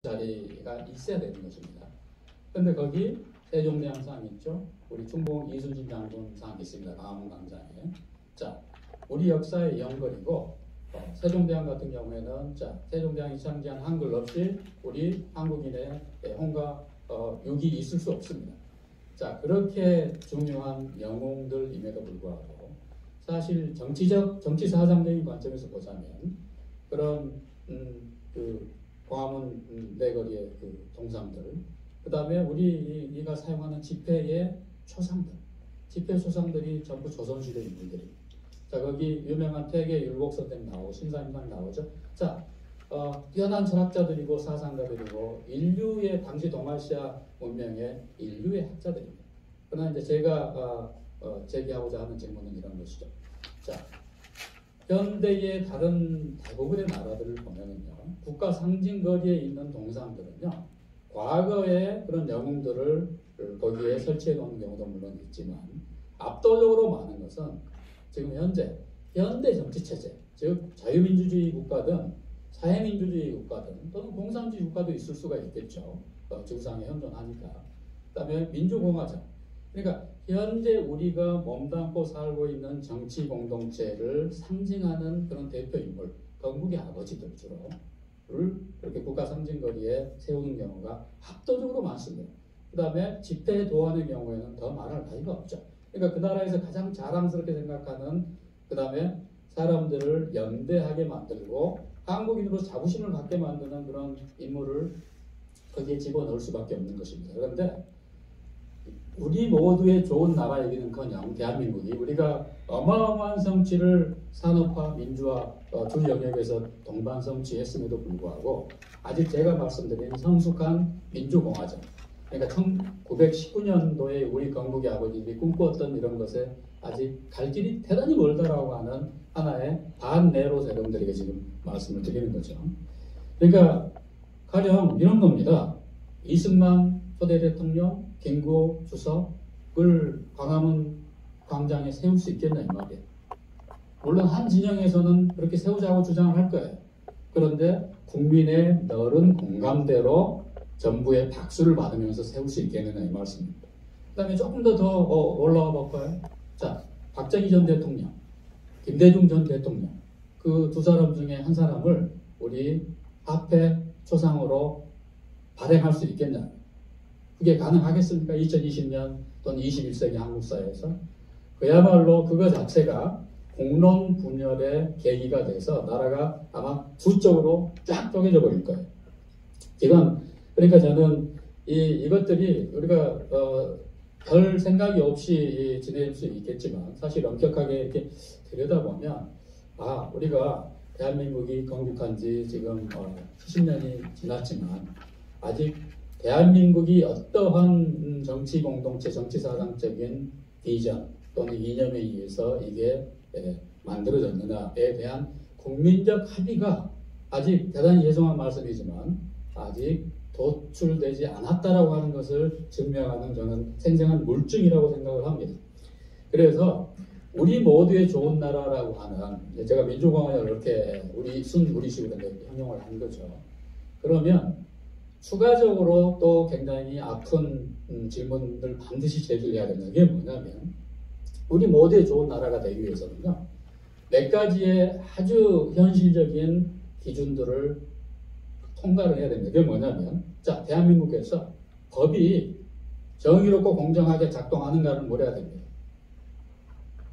자리가 있어야 되는 것입니다. 그런데 거기 세종대왕상 있죠. 우리 충북 이순신 장군상 있습니다. 광화문 광장에. 자, 우리 역사의 연결이고 세종대왕 같은 경우에는 세종대왕이 창제한 한글 없이 우리 한국인의 홍가 육이 있을 수 없습니다. 자, 그렇게 중요한 영웅들임에도 불구하고 사실 정치 사상적인 관점에서 보자면 그런 광화문 내거리의 그 동상들, 그 다음에 우리가 사용하는 집회의 초상들, 집회 초상들이 전부 조선시대 인물들입니다. 자, 거기 유명한 퇴계 율곡선생 나오고 신사임당 나오죠. 자, 뛰어난 철학자들이고 사상가들이고 인류의 당시 동아시아 문명의 인류의 학자들입니다. 그러나 이제 제가 제기하고자 하는 질문은 이런 것이죠. 자, 현대의 다른 대부분의 나라들을 보면은요, 국가 상징거리에 있는 동상들은요, 과거의 그런 영웅들을 거기에 설치해 놓은 경우도 물론 있지만, 압도적으로 많은 것은 지금 현대 정치체제, 즉 자유민주주의 국가든 사회민주주의 국가든 또는 공산주의 국가도 있을 수가 있겠죠. 지구상에 현존하니까. 그 다음에 민주공화정. 그러니까 현재 우리가 몸담고 살고 있는 정치 공동체를 상징하는 그런 대표 인물, 건국의 아버지들 주로를 이렇게 국가 상징거리에 세우는 경우가 압도적으로 많습니다. 그 다음에 집회 도안의 경우에는 더 말할 나위가 없죠. 그러니까 그 나라에서 가장 자랑스럽게 생각하는, 그 다음에 사람들을 연대하게 만들고 한국인으로 자부심을 갖게 만드는 그런 인물을 거기에 집어넣을 수밖에 없는 것입니다. 그런데 우리 모두의 좋은 나라 얘기는커녕 대한민국이 우리가 어마어마한 성취를 산업화, 민주화 두 영역에서 동반 성취했음에도 불구하고 아직 제가 말씀드린 성숙한 민주공화정, 그러니까 1919년도에 우리 건국의 아버지들이 꿈꾸었던 이런 것에 아직 갈 길이 대단히 멀다라고 하는 하나의 반네로 세력들에게 지금 말씀을 드리는 거죠. 그러니까 가령 이런 겁니다. 이승만 초대 대통령, 김구 주석을 광화문 광장에 세울 수 있겠냐 이 말이에요. 물론 한 진영에서는 그렇게 세우자고 주장을 할 거예요. 그런데 국민의 넓은 공감대로 전부의 박수를 받으면서 세울 수 있겠느냐 이 말씀입니다. 그 다음에 조금 더 올라가 볼까요? 자, 박정희 전 대통령, 김대중 전 대통령, 그 두 사람 중에 한 사람을 우리 화폐 초상으로 발행할 수 있겠냐? 그게 가능하겠습니까? 2020년 또는 21세기 한국 사회에서. 그야말로 그거 자체가 공론 분열의 계기가 돼서 나라가 아마 두 쪽으로 쫙 쪼개져 버릴 거예요. 지금 그러니까 저는 이것들이 우리가 별 생각이 없이 지낼 수 있겠지만 사실 엄격하게 이렇게 들여다보면 우리가 대한민국이 건국한 지 지금 70년이 지났지만 아직 대한민국이 어떠한 정치 공동체, 정치 사상적인 비전 또는 이념에 의해서 이게 만들어졌느냐에 대한 국민적 합의가 아직 대단히 죄송한 말씀이지만 아직 도출되지 않았다라고 하는 것을 증명하는 저는 생생한 물증이라고 생각을 합니다. 그래서 우리 모두의 좋은 나라라고 하는, 제가 민주공화국을 이렇게 우리식으로 형용을 한 거죠. 그러면 추가적으로 또 굉장히 아픈 질문을 반드시 제기해야 되는 게 뭐냐면, 우리 모두의 좋은 나라가 되기 위해서는요, 몇 가지의 아주 현실적인 기준들을 통과를 해야 됩니다. 그게 뭐냐면, 자, 대한민국에서 법이 정의롭고 공정하게 작동하는가를 물어야 됩니다.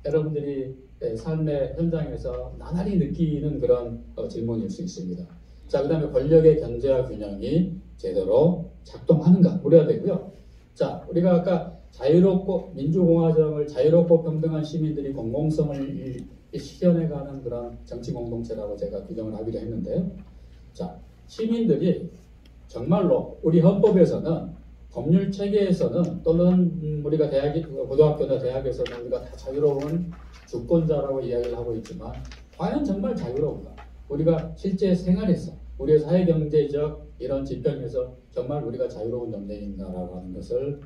여러분들이 삶의 현장에서 나날이 느끼는 그런 질문일 수 있습니다. 자, 그 다음에 권력의 견제와 균형이 제대로 작동하는가 물어야 되고요. 자, 우리가 아까 자유롭고 민주공화정을 자유롭고 평등한 시민들이 공공성을 실현해가는 그런 정치 공동체라고 제가 규정을 하기로 했는데요. 자, 시민들이 정말로 우리 헌법에서는 법률 체계에서는 또는 우리가 고등학교나 대학에서는 우리가 다 자유로운 주권자라고 이야기를 하고 있지만 과연 정말 자유로운가? 우리가 실제 생활에서 우리의 사회경제적 이런 지평에서 정말 우리가 자유로운 존재인가라고 하는 것을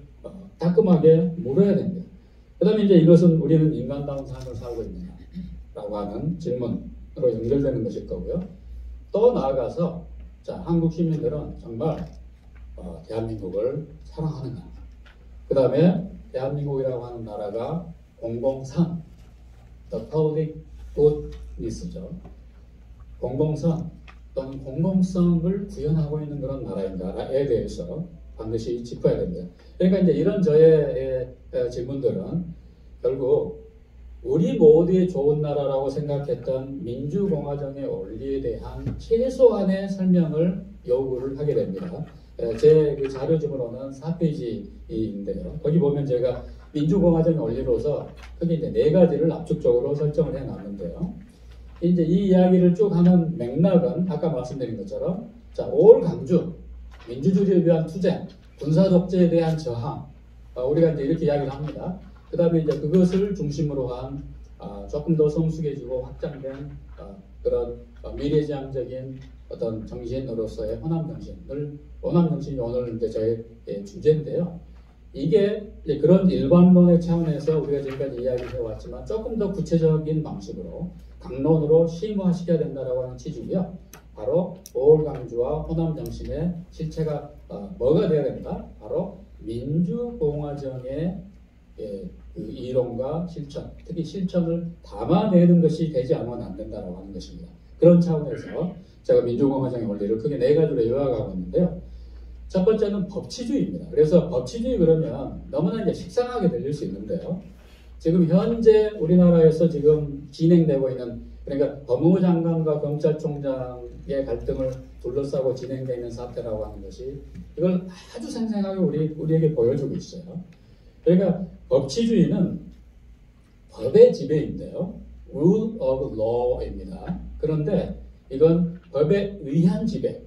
따끔하게 물어야 됩니다. 그 다음에 이제 이것은 우리는 인간다운 삶을 살고 있느냐라고 하는 질문으로 연결되는 것일 거고요. 또 나아가서 자, 한국 시민들은 정말 대한민국을 사랑하는가. 그 다음에 대한민국이라고 하는 나라가 공공상, the public goodness죠. 공공성 또는 공공성을 구현하고 있는 그런 나라인가에 대해서 반드시 짚어야 됩니다. 그러니까 이제 이런 저의 질문들은 결국 우리 모두의 좋은 나라라고 생각했던 민주공화정의 원리에 대한 최소한의 설명을 요구를 하게 됩니다. 제 그 자료집으로는 4페이지인데요. 거기 보면 제가 민주공화정의 원리로서 거기 이제 4가지를 압축적으로 설정을 해놨는데요. 이제 이 이야기를 쭉 하는 맥락은 아까 말씀드린 것처럼 자, 5월 강주, 민주주의를 위한 투쟁, 군사 독재에 대한 저항, 우리가 이제 이렇게 이야기를 합니다. 그 다음에 이제 그것을 중심으로 한 조금 더 성숙해지고 확장된 그런 미래지향적인 어떤 정신으로서의 호남정신이 오늘 이제 저의 주제인데요. 이게 이제 그런 일반론의 차원에서 우리가 지금까지 이야기를 해왔지만 조금 더 구체적인 방식으로 강론으로 심화시켜야 된다라고 하는 취지고요. 바로 5월 강주와 호남정신의 실체가 뭐가 되어야 된다? 바로 민주공화정의 그 이론과 실천, 특히 실천을 담아내는 것이 되지 않으면 안 된다라고 하는 것입니다. 그런 차원에서 제가 민주공화정의 원리를 크게 4가지로 요약하고 있는데요. 첫 번째는 법치주의입니다. 그래서 법치주의 그러면 너무나 이제 식상하게 들릴 수 있는데요. 지금 현재 우리나라에서 지금 진행되고 있는, 그러니까 법무부 장관과 검찰총장의 갈등을 둘러싸고 진행되어 있는 사태라고 하는 것이 이걸 아주 생생하게 우리에게 보여주고 있어요. 그러니까 법치주의는 법의 지배인데요. rule of law입니다. 그런데 이건 법에 의한 지배,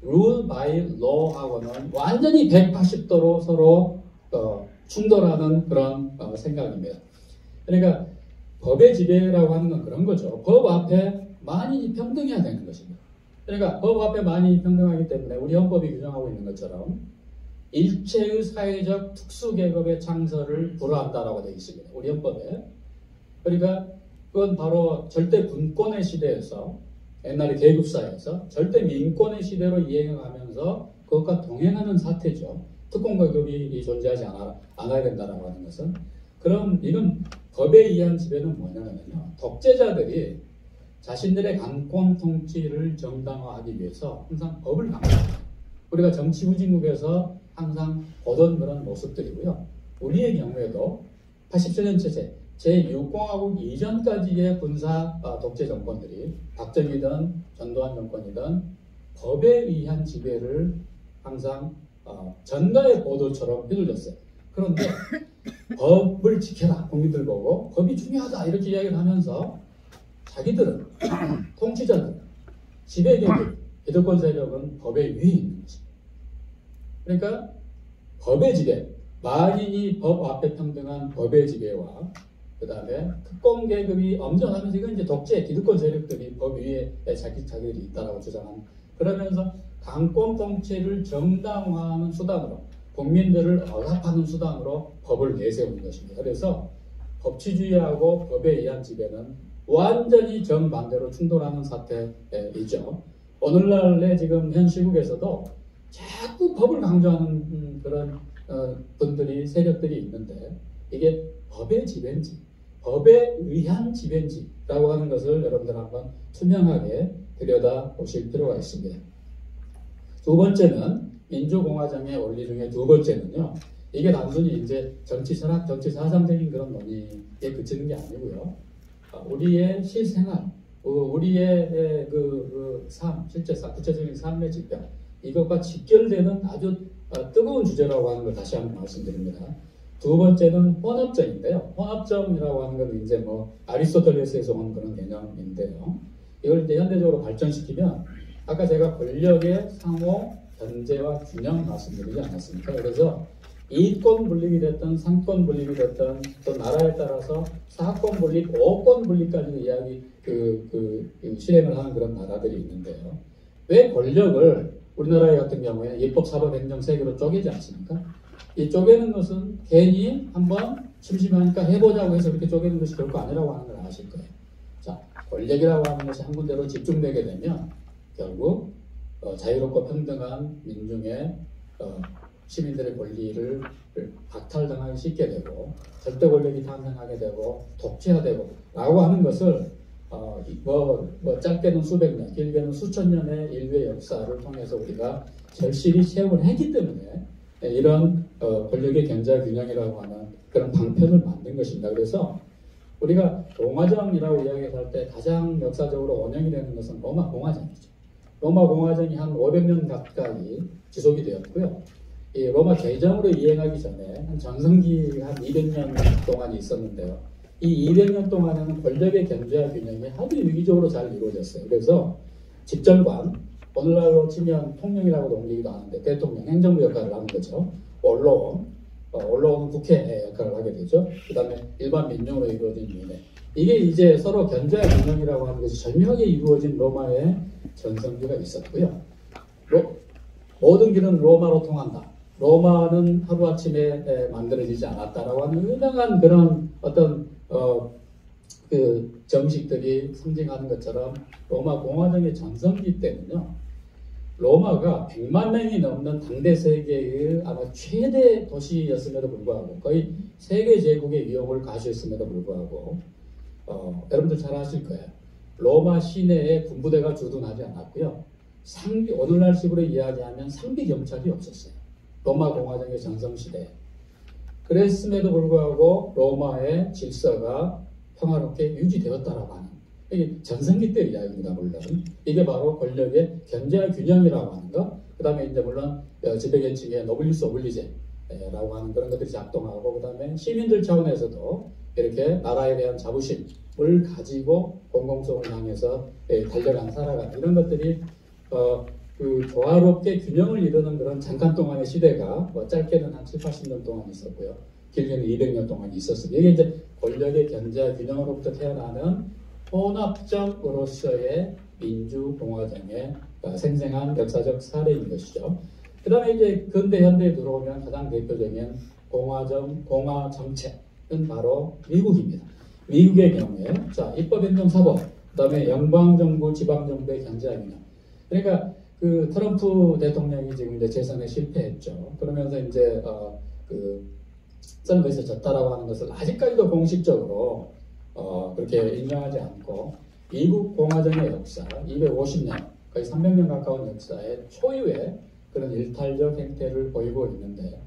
rule by law하고는 완전히 180도로 서로 충돌하는 그런 생각입니다. 그러니까 법의 지배라고 하는 건 그런 거죠. 법 앞에 만인이 평등해야 되는 것입니다. 그러니까 법 앞에 만인이 평등하기 때문에 우리 헌법이 규정하고 있는 것처럼 일체의 사회적 특수계급의 창설을 불허한다라고 되어 있습니다. 우리 헌법에. 그러니까 그건 바로 절대 군권의 시대에서 옛날에 계급사회에서 절대 민권의 시대로 이행하면서 그것과 동행하는 사태죠. 특권계급이 존재하지 않아야 된다라고 하는 것은. 그럼 이건 법에 의한 지배는 뭐냐면요. 독재자들이 자신들의 강권 통치를 정당화하기 위해서 항상 법을 강조합니다. 우리가 정치 후진국에서 항상 보던 그런 모습들이고요. 우리의 경우에도 87년 체제, 제6공화국 이전까지의 군사 독재 정권들이 박정희든 전두환 정권이든 법에 의한 지배를 항상 전가의 보도처럼 휘둘렸어요. 그런데 법을 지켜라, 국민들 보고 법이 중요하다 이렇게 이야기를 하면서 자기들은 통치자들, 지배계급, 기득권 세력은 법에 위에 있는 것입니다. 그러니까 법의 지배, 만인이 법 앞에 평등한 법의 지배와 그 다음에 특권계급이 엄정하면서 이건 이제 독재, 기득권 세력들이 법 위에 자기들이 있다라고 주장하는, 그러면서 강권 통치를 정당화하는 수단으로 국민들을 억압하는 수단으로 법을 내세우는 것입니다. 그래서 법치주의하고 법에 의한 지배는 완전히 정반대로 충돌하는 사태이죠. 오늘날의 지금 현 시국에서도 자꾸 법을 강조하는 그런 분들이, 세력들이 있는데 이게 법의 지배인지 법에 의한 지배인지라고 하는 것을 여러분들 한번 투명하게 들여다보실 필요가 있습니다. 두 번째는 민주공화정의 원리 중에 두 번째는요. 이게 단순히 이제 정치 철학, 정치 사상적인 그런 논의에 그치는 게 아니고요. 우리의 실생활, 우리의 그 삶, 실제 구체적인 삶의 질병, 이것과 직결되는 아주 뜨거운 주제라고 하는 걸 다시 한번 말씀드립니다. 두 번째는 혼합정인데요. 혼합정이라고 하는 건 이제 뭐 아리스토텔레스에서 온 그런 개념인데요. 이걸 이제 현대적으로 발전시키면 아까 제가 권력의 상호 견제와 균형 말씀드리지 않았습니까? 그래서 이권 분립이 됐든 삼권 분립이 됐든 또 나라에 따라서 사권 분립, 오권 분립까지도 이야기 실행을 하는 그런 나라들이 있는데요. 왜 권력을 우리나라 같은 경우에 입법, 사법, 행정 세 개로 쪼개지 않습니까? 이 쪼개는 것은 괜히 한번 심심하니까 해보자고 해서 그렇게 쪼개는 것이 결코 아니라고 하는 걸 아실 거예요. 자, 권력이라고 하는 것이 한 군데로 집중되게 되면 결국 자유롭고 평등한 민중의 시민들의 권리를 박탈당하기 쉽게 되고 절대 권력이 탄생하게 되고 독재화되고 라고 하는 것을 짧게는 수백 년, 길게는 수천 년의 인류의 역사를 통해서 우리가 절실히 체험을 했기 때문에 이런 권력의 견제와 균형이라고 하는 그런 방편을 만든 것입니다. 그래서 우리가 로마정이라고 이야기할 때 가장 역사적으로 원형이 되는 것은 로마 공화정이죠. 로마 공화정이 한 500년 가까이 지속이 되었고요. 이 로마 개정으로 이행하기 전에 한 전성기 한 200년 동안이 있었는데요. 이 200년 동안에는 권력의 견제와 균형이 아주 유기적으로 잘 이루어졌어요. 그래서 집정관, 오늘날로 치면 통령이라고도 옮기기도 하는데 대통령, 행정부 역할을 하는 거죠. 언론은 국회 역할을 하게 되죠. 그 다음에 일반 민중으로 이루어진 위원회. 이게 이제 서로 견제와 균형이라고 하는 것이 절묘하게 이루어진 로마의 전성기가 있었고요. 모든 길은 로마로 통한다. 로마는 하루아침에 만들어지지 않았다라고 하는 유명한 그런 어떤 그 정식들이 상징하는 것처럼 로마 공화정의 전성기 때는요. 로마가 100만 명이 넘는 당대 세계의 아마 최대 도시였음에도 불구하고 거의 세계 제국의 위용을 가지했음에도 불구하고 여러분들 잘 아실 거예요. 로마 시내에 군부대가 주둔하지 않았고요. 오늘날식으로 이야기하면 상비 경찰이 없었어요. 로마 공화정의 전성시대에. 그랬음에도 불구하고 로마의 질서가 평화롭게 유지되었다라고 하는 이게 전성기 때 이야기입니다. 물론 이게 바로 권력의 견제와 균형이라고 하는 것. 그 다음에 이제 물론 지배계층의 노블리스 오블리제라고 하는 그런 것들이 작동하고 그 다음에 시민들 차원에서도 이렇게 나라에 대한 자부심을 가지고 공공성을 향해서 달려가는 살아가는 이런 것들이 그 조화롭게 균형을 이루는 그런 잠깐 동안의 시대가 짧게는 한 7, 80년 동안 있었고요. 길게는 200년 동안 있었습니다. 이게 이제 권력의 견제와 균형으로부터 태어나는 혼합정으로서의 민주공화정의 생생한 역사적 사례인 것이죠. 그 다음에 이제 근대 현대에 들어오면 가장 대표적인 공화 정책은 바로 미국입니다. 미국의 경우에 입법행정사법, 그 다음에 연방정부, 지방정부의 견제와 균형. 그러니까 그 트럼프 대통령이 지금 이제 재선에 실패했죠. 그러면서 이제 선거에서 졌다라고 하는 것을 아직까지도 공식적으로 그렇게 인정하지 않고 미국 공화정의 역사 250년 거의 300년 가까운 역사의 초유의 그런 일탈적 행태를 보이고 있는데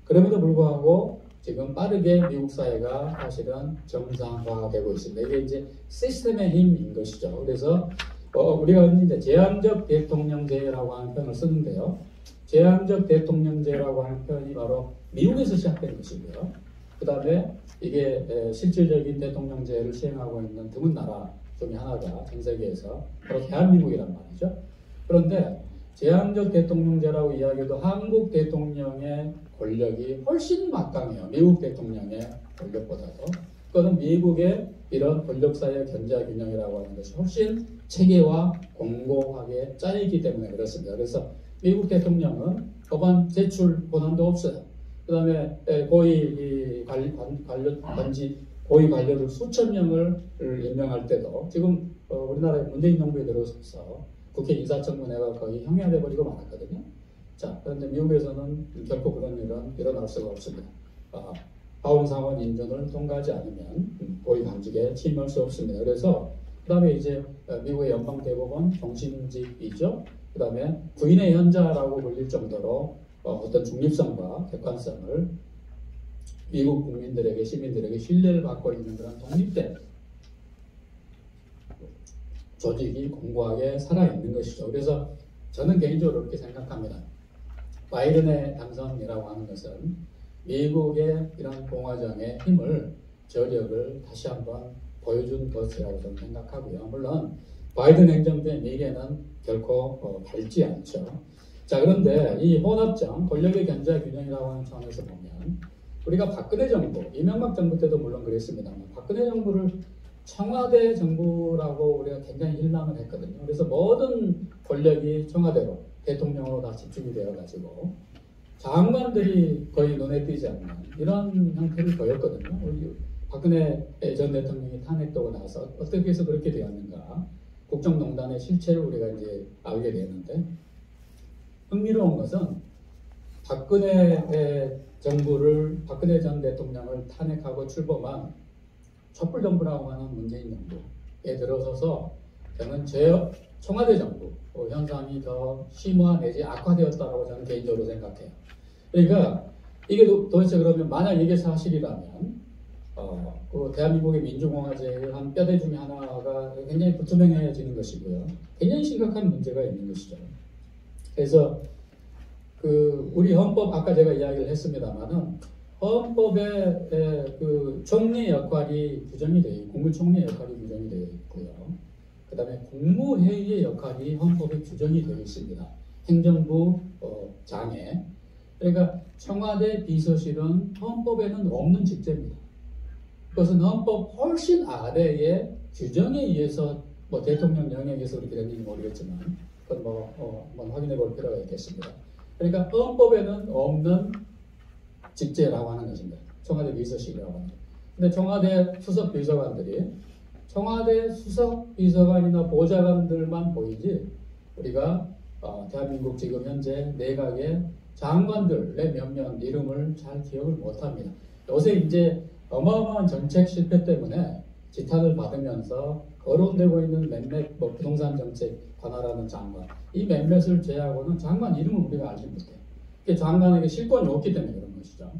그럼에도 불구하고 지금 빠르게 미국 사회가 사실은 정상화되고 있습니다. 이게 이제 시스템의 힘인 것이죠. 그래서 우리가 이제 제한적 대통령제라고 하는 표현을 쓰는데요. 제한적 대통령제라고 하는 표현이 바로 미국에서 시작된 것이고요. 그 다음에 이게 실질적인 대통령제를 시행하고 있는 드문 나라 중에 하나가 전 세계에서 바로 대한민국이란 말이죠. 그런데 제한적 대통령제라고 이야기해도 한국 대통령의 권력이 훨씬 막강해요. 미국 대통령의 권력보다도. 그거는 미국의 이런 권력사의 견제와 균형이라고 하는 것이 훨씬 체계화 공고하게 짜여있기 때문에 그렇습니다. 그래서 미국 대통령은 법안 제출 권한도 없어요. 그 다음에 고위 관료들 수천 명을 임명할 때도 지금 우리나라의 문재인 정부에 들어서서 국회 인사청문회가 거의 형해화돼 버리고 말았거든요. 자, 그런데 미국에서는 결코 그런 일은 일어날 수가 없습니다. 하원상원 인준을 통과하지 않으면 고위 당직에 취임할 수 없습니다. 그래서 그 다음에 이제 미국의 연방대법원 정신직이죠. 그 다음에 구인의 현자라고 불릴 정도로 어떤 중립성과 객관성을 미국 국민들에게 시민들에게 신뢰를 받고 있는 그런 독립된 조직이 공고하게 살아있는 것이죠. 그래서 저는 개인적으로 그렇게 생각합니다. 바이든의 당선이라고 하는 것은 미국의 이런 공화정의 힘을 저력을 다시 한번 보여준 것이라고 저는 생각하고요. 물론 바이든 행정부의 미래는 결코 밝지 않죠. 자, 그런데 이 혼합정, 권력의 견제와 균형이라고 하는 차원에서 보면 우리가 박근혜 정부, 이명박 정부 때도 물론 그랬습니다만 박근혜 정부를 청와대 정부라고 우리가 굉장히 일망을 했거든요. 그래서 모든 권력이 청와대로 대통령으로 다 집중이 되어가지고 장관들이 거의 눈에 띄지 않는 이런 형태를 보였거든요. 우리 박근혜 전 대통령이 탄핵되고 나서 어떻게 해서 그렇게 되었는가. 국정농단의 실체를 우리가 이제 알게 되는데 흥미로운 것은 박근혜 전 대통령을 탄핵하고 출범한 촛불정부라고 하는 문재인 정부에 들어서서 저는 청와대 정부 현상이 더 심화 내지 악화되었다고 저는 개인적으로 생각해요. 그러니까 이게 도대체 그러면 만약 이게 사실이라면 그 대한민국의 민주공화제의 한 뼈대 중에 하나가 굉장히 불투명해지는 것이고요. 굉장히 심각한 문제가 있는 것이죠. 그래서 우리 헌법 아까 제가 이야기를 했습니다만은 헌법에 그 총리의 역할이 규정이 되어 있고 국무총리의 역할이 규정이 되어 있고요. 그 다음에 국무회의의 역할이 헌법에 규정이 되어 있습니다. 행정부 장에. 그러니까 청와대 비서실은 헌법에는 없는 직제입니다. 그것은 헌법 훨씬 아래의 규정에 의해서 뭐 대통령 영역에서 그렇게 됐는지 모르겠지만 그건 한번 확인해 볼 필요가 있겠습니다. 그러니까 헌법에는 없는 직제라고 하는 것입니다. 청와대 비서실이라고 하는 것. 근데 청와대 수석 비서관들이 청와대 수석 비서관이나 보좌관들만 보이지 우리가 대한민국 지금 현재 내각의 장관들의 몇몇 이름을 잘 기억을 못합니다. 요새 이제 어마어마한 정책 실패 때문에 지탄을 받으면서 거론되고 있는 몇몇 부동산 정책 관할하는 장관 이 몇몇을 제외하고는 장관 이름을 우리가 알지 못해요. 장관에게 실권이 없기 때문에 그런 것이죠.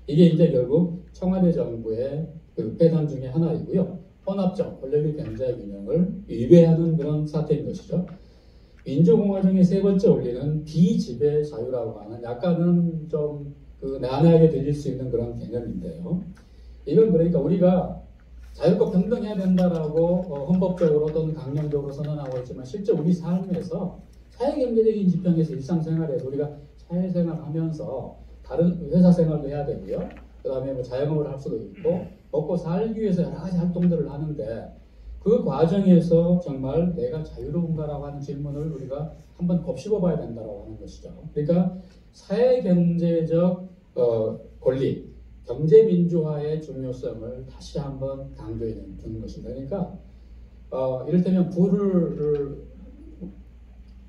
이게 이제 결국 청와대 정부의 그 폐단 중에 하나이고요. 혼합적 권력의 경제 균형을 위배하는 그런 사태인 것이죠. 민주공화정의 세 번째 원리는 비지배 자유라고 하는 약간은 좀 난해하게 들릴 수 있는 그런 개념인데요. 이건 그러니까 우리가 자유롭고 평등해야 된다라고 헌법적으로 또는 강령적으로 선언하고 있지만 실제 우리 삶에서 사회경제적인 지평에서 일상생활에서 우리가 사회생활하면서 다른 회사 생활도 해야 되고요. 그 다음에 뭐 자영업을 할 수도 있고 먹고 살기 위해서 여러 가지 활동들을 하는데 그 과정에서 정말 내가 자유로운가라고 하는 질문을 우리가 한번 곱씹어 봐야 된다고 하는 것이죠. 그러니까 사회경제적 권리, 경제민주화의 중요성을 다시 한번 강조해 주는 것입니다. 그러니까 이를테면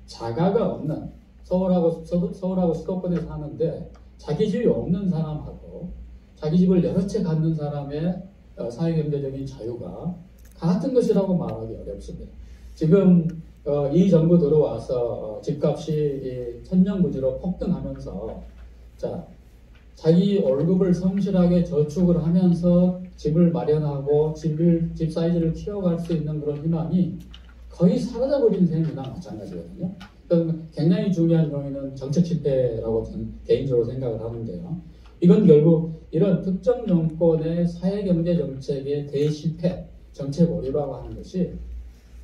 자가가 없는 서울하고 수도권에 사는데 자기 집이 없는 사람하고 자기 집을 여러 채 갖는 사람의 사회경제적인 자유가 같은 것이라고 말하기 어렵습니다. 지금 이 정부 들어와서 집값이 천정부지로 폭등하면서 자기 월급을 성실하게 저축을 하면서 집을 마련하고 집 사이즈를 키워갈 수 있는 그런 희망이 거의 사라져버린 셈이나 마찬가지거든요. 굉장히 중요한 요인은 정책 실패라고 저는 개인적으로 생각을 하는데요. 이건 결국 이런 특정 정권의 사회경제 정책의 대실패, 정책 오류라고 하는 것이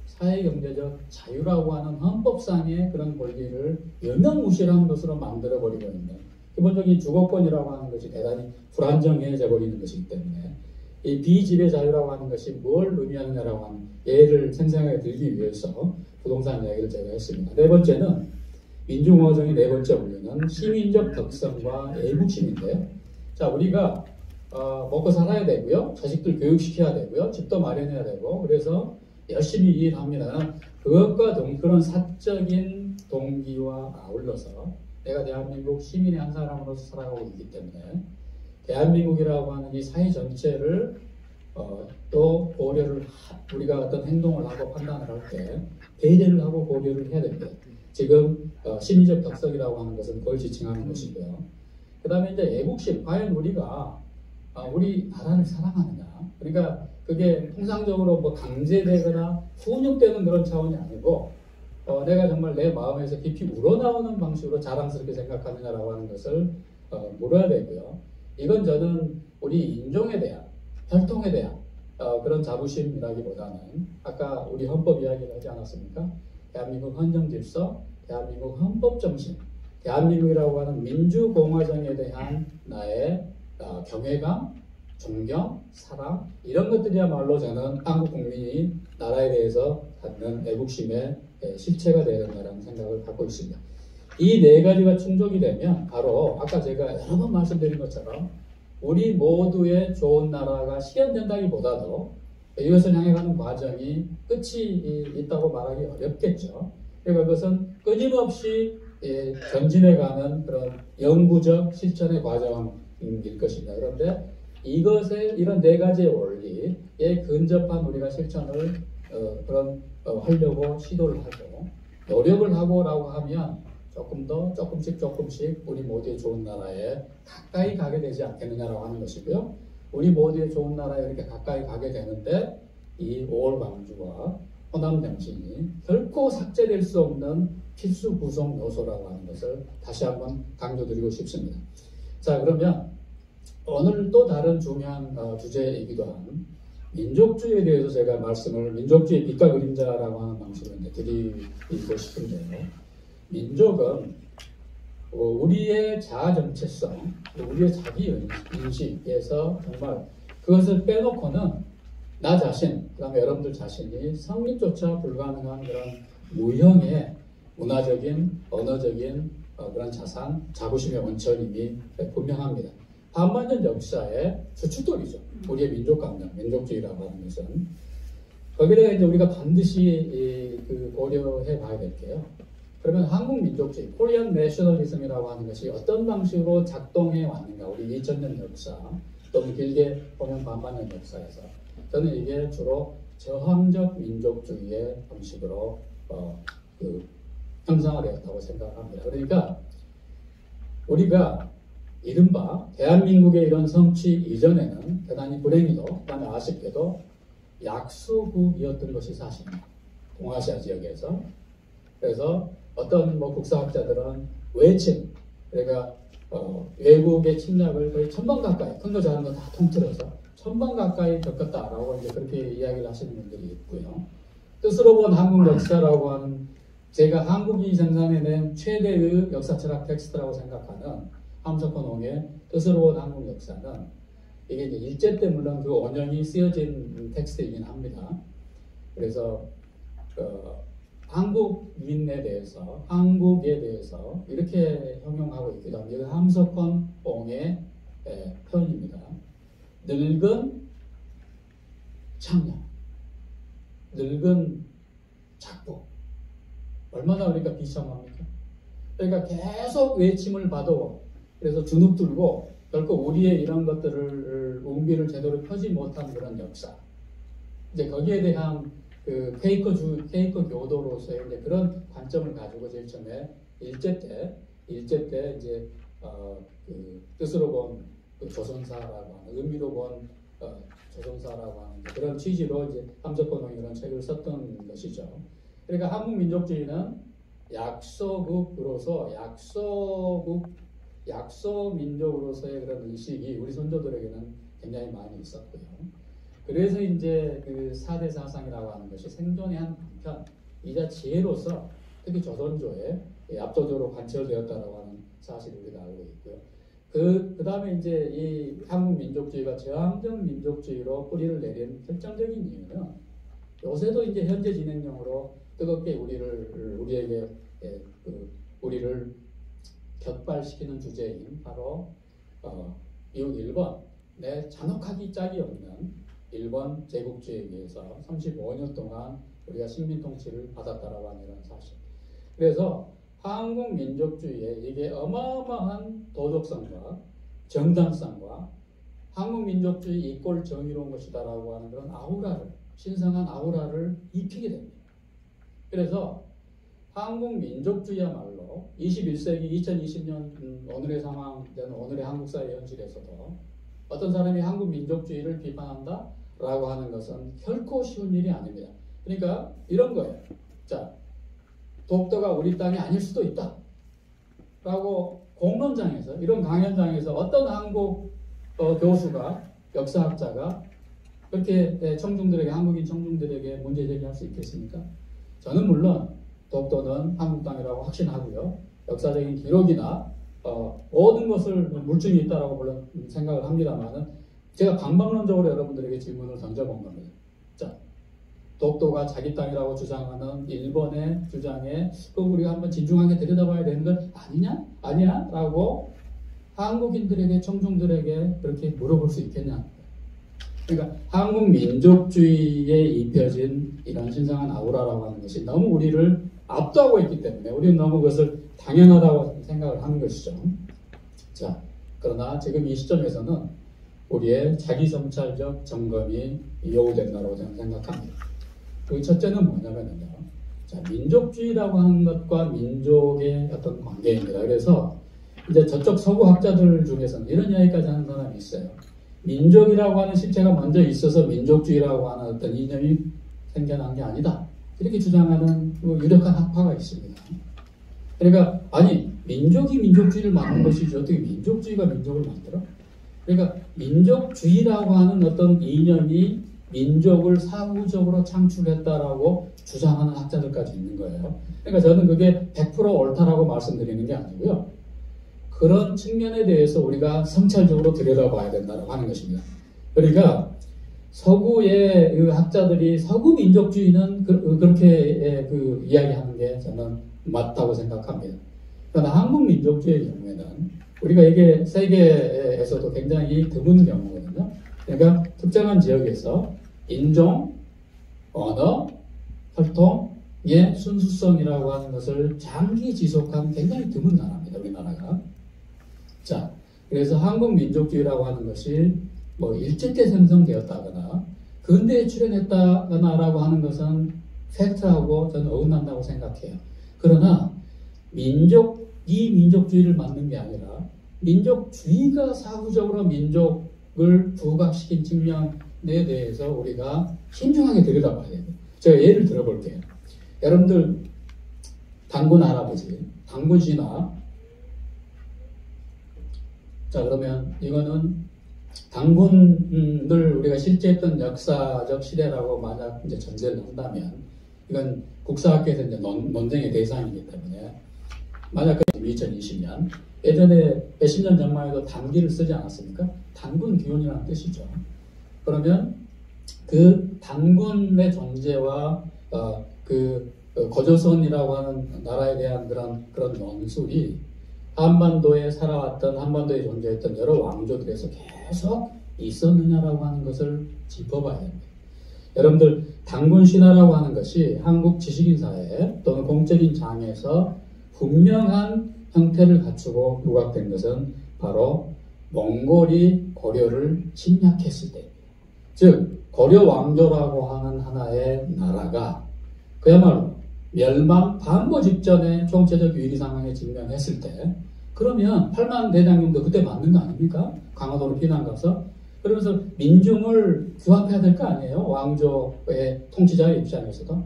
사회경제적 자유라고 하는 헌법상의 그런 권리를 유명무실한 것으로 만들어버리고 있는 기본적인 주거권이라고 하는 것이 대단히 불안정해져 버리는 것이기 때문에 이 비지배 자유라고 하는 것이 뭘 의미하느냐라고 하는 예를 생생하게 들기 위해서 부동산 이야기를 제가 했습니다. 네 번째는 민주공화정의 네 번째 원리는 시민적 덕성과 애국심인데요. 우리가 먹고 살아야 되고요. 자식들 교육시켜야 되고요. 집도 마련해야 되고 그래서 열심히 일합니다. 그것과 그런 사적인 동기와 아울러서 내가 대한민국 시민의 한 사람으로서 살아가고 있기 때문에 대한민국이라고 하는 이 사회 전체를 또 고려를 우리가 어떤 행동을 하고 판단을 할 때 배려를 하고 고려를 해야 됩니다. 지금 시민적 덕성이라고 하는 것은 그걸 지칭하는 것이고요. 그 다음에 이제 애국심, 과연 우리가 우리 나라를 사랑하느냐. 그러니까 그게 통상적으로 뭐 강제되거나 훈육되는 그런 차원이 아니고 내가 정말 내 마음에서 깊이 우러나오는 방식으로 자랑스럽게 생각하느냐라고 하는 것을 물어야 되고요. 이건 저는 우리 인종에 대한, 혈통에 대한 그런 자부심이라기보다는 아까 우리 헌법 이야기를 하지 않았습니까? 대한민국 헌정질서, 대한민국 헌법정신, 대한민국이라고 하는 민주공화정에 대한 나의 경외감, 존경, 사랑 이런 것들이야말로 저는 한국 국민이 나라에 대해서 갖는 애국심의 실체가 되어야 된다는 생각을 갖고 있습니다. 이 네 가지가 충족이 되면 바로 아까 제가 여러 번 말씀드린 것처럼 우리 모두의 좋은 나라가 실현된다기보다도 이것을 향해 가는 과정이 끝이 있다고 말하기 어렵겠죠. 그러니까 그것은 끊임없이 전진해가는 그런 영구적 실천의 과정일 것입니다. 그런데 이것에 이런 네 가지의 원리에 근접한 우리가 실천을 하려고 시도를 하고 노력을 하고라고 하면 조금 더 조금씩 우리 모두의 좋은 나라에 가까이 가게 되지 않겠느냐라고 하는 것이고요. 우리 모두의 좋은 나라에 이렇게 가까이 가게 되는데 이 5월 광주와 호남 정신이 결코 삭제될 수 없는 필수 구성 요소라고 하는 것을 다시 한번 강조드리고 싶습니다. 자, 그러면 오늘 또 다른 중요한 주제이기도 한 민족주의에 대해서 제가 민족주의 빛과 그림자라고 하는 방식으로 드리고 싶은데요. 민족은 우리의 자아 정체성, 우리의 자기 인식에서 정말 그것을 빼놓고는 나 자신, 그 다음에 여러분들 자신이 성립조차 불가능한 그런 무형의 문화적인, 언어적인 그런 자부심의 원천임이 분명합니다. 반만년 역사의 주춧돌이죠. 우리의 민족감정, 민족주의라고 하는 것은. 거기에 대해 이제 우리가 반드시 고려해 봐야 될 게요. 그러면 한국 민족주의, 코리안 내셔널리즘이라고 하는 것이 어떤 방식으로 작동해 왔는가, 우리 2000년 역사, 또는 길게 보면 반만년 역사에서. 저는 이게 주로 저항적 민족주의의 방식으로 형성화되었다고 생각합니다. 그러니까 우리가 이른바 대한민국의 이런 성취 이전에는 대단히 불행히도, 그다음에 아쉽게도 약소국이었던 것이 사실입니다. 동아시아 지역에서. 그래서 어떤 국사학자들은 외침, 그러니까 외국의 침략을 거의 1000번 가까이, 큰 거 작은 거 다 통틀어서 1000번 가까이 겪었다라고 이제 그렇게 이야기를 하시는 분들이 있고요. 뜻으로 본 한국 역사라고 하는, 제가 한국이 생산해낸 최대의 역사 철학 텍스트라고 생각하는 함석헌홍의 뜻으로 본 한국 역사는, 이게 이제 일제 때 물론 그 원형이 쓰여진 텍스트이긴 합니다. 그래서 한국인에 대해서, 한국에 대해서 이렇게 형용하고 있기도 합니다. 이건 함석헌홍의 표현입니다. 늙은 청년, 늙은 작부. 얼마나 우리가 비참합니까? 그러니까 계속 외침을 받아오. 그래서 주눅 들고 결코 우리의 이런 것들을 웅비를 제대로 펴지 못한 그런 역사. 이제 거기에 대한 케이커 교도로서의 이제 그런 관점을 가지고 제일 처음에 일제 때 이제 뜻으로 본 조선사라고 하는, 의미로 본 조선사라고 하는 그런 취지로 이제 함석헌홍이 이런 책을 썼던 것이죠. 그러니까 한국 민족주의는 약소국으로서 약소민족으로서의 그런 의식이 우리 선조들에게는 굉장히 많이 있었고요. 그래서 이제 그 4대 사상이라고 하는 것이 생존의 한 방편이자 지혜로서 특히 조선조에 압도적으로 관철되었다라고 하는 사실을 우리가 알고 있고요. 그 다음에 이제 이 한국 민족주의가 저항적 민족주의로 뿌리를 내린 결정적인 이유는 요새도 이제 현재 진행형으로 뜨겁게 우리를 격발시키는 주제인 바로 이웃 일본의 잔혹하기 짝이 없는 일본 제국주의에 의해서 35년 동안 우리가 식민 통치를 받았다라고 하는 이런 사실. 그래서 한국 민족주의에 이게 어마어마한 도덕성과 정당성과 한국 민족주의 이꼴 정의로운 것이다라고 하는 그런 신성한 아우라를 입히게 됩니다. 그래서 한국 민족주의야말로 21세기 2020년 오늘의 상황, 오늘의 한국 사회 현실에서도 어떤 사람이 한국 민족주의를 비판한다라고 하는 것은 결코 쉬운 일이 아닙니다. 그러니까 이런 거예요. 자, 독도가 우리 땅이 아닐 수도 있다 라고 공론장에서, 이런 강연장에서 어떤 한국 교수가, 역사학자가 그렇게 한국인 청중들에게 문제 제기할 수 있겠습니까? 저는 물론 독도는 한국 땅이라고 확신하고요. 역사적인 기록이나 모든 것을 물증이 있다라고 물론 생각을 합니다만은, 제가 방방론적으로 여러분들에게 질문을 던져본 겁니다. 자, 독도가 자기 땅이라고 주장하는 일본의 주장에 우리가 한번 진중하게 들여다봐야 되는 건 아니야? 라고 한국인들에게, 청중들에게 그렇게 물어볼 수 있겠냐? 그러니까 한국 민족주의에 입혀진 이런 신성한 아우라라고 하는 것이 너무 우리를 압도하고 있기 때문에 우리는 너무 그것을 당연하다고 생각을 하는 것이죠. 자, 그러나 지금 이 시점에서는 우리의 자기성찰적 점검이 요구된다고 저는 생각합니다. 그 첫째는 뭐냐면요. 자, 민족주의라고 하는 것과 민족의 어떤 관계입니다. 그래서 이제 저쪽 서구 학자들 중에서는 이런 이야기까지 하는 사람이 있어요. 민족이라고 하는 실체가 먼저 있어서 민족주의라고 하는 어떤 이념이 생겨난 게 아니다. 이렇게 주장하는 유력한 학파가 있습니다. 그러니까 아니 민족이 민족주의를 만든 것이지 어떻게 민족주의가 민족을 만들어? 그러니까 민족주의라고 하는 어떤 이념이 민족을 사후적으로 창출했다라고 주장하는 학자들까지 있는 거예요. 그러니까 저는 그게 100% 옳다라고 말씀드리는 게 아니고요. 그런 측면에 대해서 우리가 성찰적으로 들여다봐야 된다고 하는 것입니다. 그러니까 서구의 그 학자들이 서구 민족주의는 그렇게 이야기하는 게 저는 맞다고 생각합니다. 그러나 한국 민족주의의 경우에는 우리가 이게 세계에서도 굉장히 드문 경우거든요. 그러니까 특정한 지역에서 인종, 언어, 혈통의 순수성이라고 하는 것을 장기 지속한 굉장히 드문 나라입니다. 우리나라가. 자, 그래서 한국 민족주의라고 하는 것이 뭐 일제 때 생성되었다거나 근대에 출현했다거나라고 하는 것은 팩트하고 저는 어긋난다고 생각해요. 그러나 민족이 민족주의를 만든 게 아니라 민족주의가 사후적으로 민족을 부각시킨 측면에 대해서 우리가 신중하게 들여다봐야 돼요. 제가 예를 들어볼게요. 여러분들 단군 할아버지, 단군 신화. 자, 그러면 이거는 단군을 우리가 실제했던 역사적 시대라고 만약 이제 전제를 한다면 이건 국사학계에서 이제 논쟁의 대상이기 때문에 만약 2020년 예전에 몇십 년 전만 해도 단기를 쓰지 않았습니까? 단군 기원이라는 뜻이죠. 그러면 그 단군의 존재와 거조선이라고 하는 나라에 대한 그런 논술이 한반도에 살아왔던 한반도에 존재했던 여러 왕조들에서 계속 있었느냐라고 하는 것을 짚어봐야 됩니다. 여러분들 단군 신화라고 하는 것이 한국 지식인 사회 또는 공적인 장에서 분명한 형태를 갖추고 부각된 것은 바로 몽골이 고려를 침략했을 때입니다. 즉 고려 왕조라고 하는 하나의 나라가 그야말로 멸망 반보 직전에 총체적 위기 상황에 직면했을 때 그러면 8만 대장님도 그때 맞는 거 아닙니까? 강화도로 피난 가서 그러면서 민중을 규합해야 될 거 아니에요? 왕조의 통치자의 입장에서도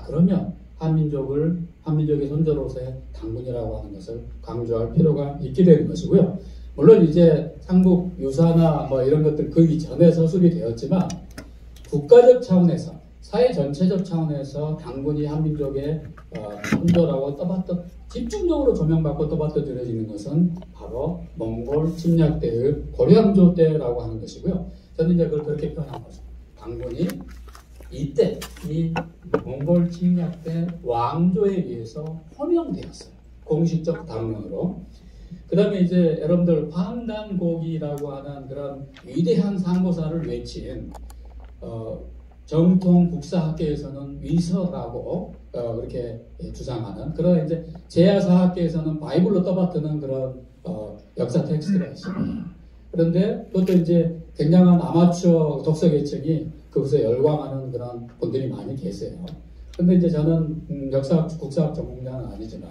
그러면 한민족의 선조로서의 단군이라고 하는 것을 강조할 필요가 있게 되는 것이고요. 물론 이제 삼국 유사나 뭐 이런 것들 그 이전에 서술이 되었지만 국가적 차원에서 사회 전체적 차원에서 단군이 한민족의 선조라고 집중적으로 조명받고 떠받들어지는 것은 바로 몽골 침략 때의 고려왕조 때라고 하는 것이고요. 저는 이제 그걸 그렇게 표현한 거죠. 단군이 이때 이 몽골 침략 때 왕조에 의해서 호명되었어요. 공식적 당론으로. 그 다음에 이제 여러분들 환단고기라고 하는 그런 위대한 상고사를 외친 정통 국사학계에서는 위서라고 그렇게 주장하는 그런 이제 제야사학계에서는 바이블로 떠받드는 그런 역사 텍스트가 있습니다. 그런데 그것도 이제 굉장한 아마추어 독서 계층이 그것에 열광하는 그런 분들이 많이 계세요. 그런데 이제 저는 역사학, 국사학 전공자는 아니지만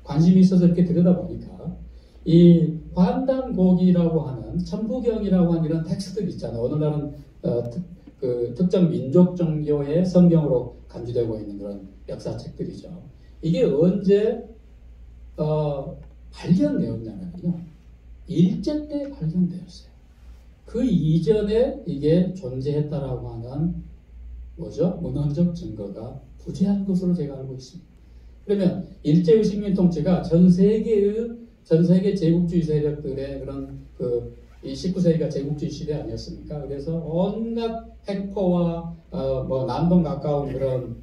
관심이 있어서 이렇게 들여다보니까 이 환단고기라고 하는 천부경이라고 하는 이런 텍스트들 있잖아요. 오늘날은 그 특정 민족 종교의 성경으로 간주되고 있는 그런 역사책들이죠. 이게 언제 발견되었냐면요. 일제 때 발견되었어요. 그 이전에 이게 존재했다라고 하는 뭐죠? 문헌적 증거가 부재한 것으로 제가 알고 있습니다. 그러면 일제의 식민 통치가 전 세계 제국주의 세력들의 그런 이 19세기가 제국주의 시대 아니었습니까? 그래서 온갖 횡포와 뭐 남동 가까운 그런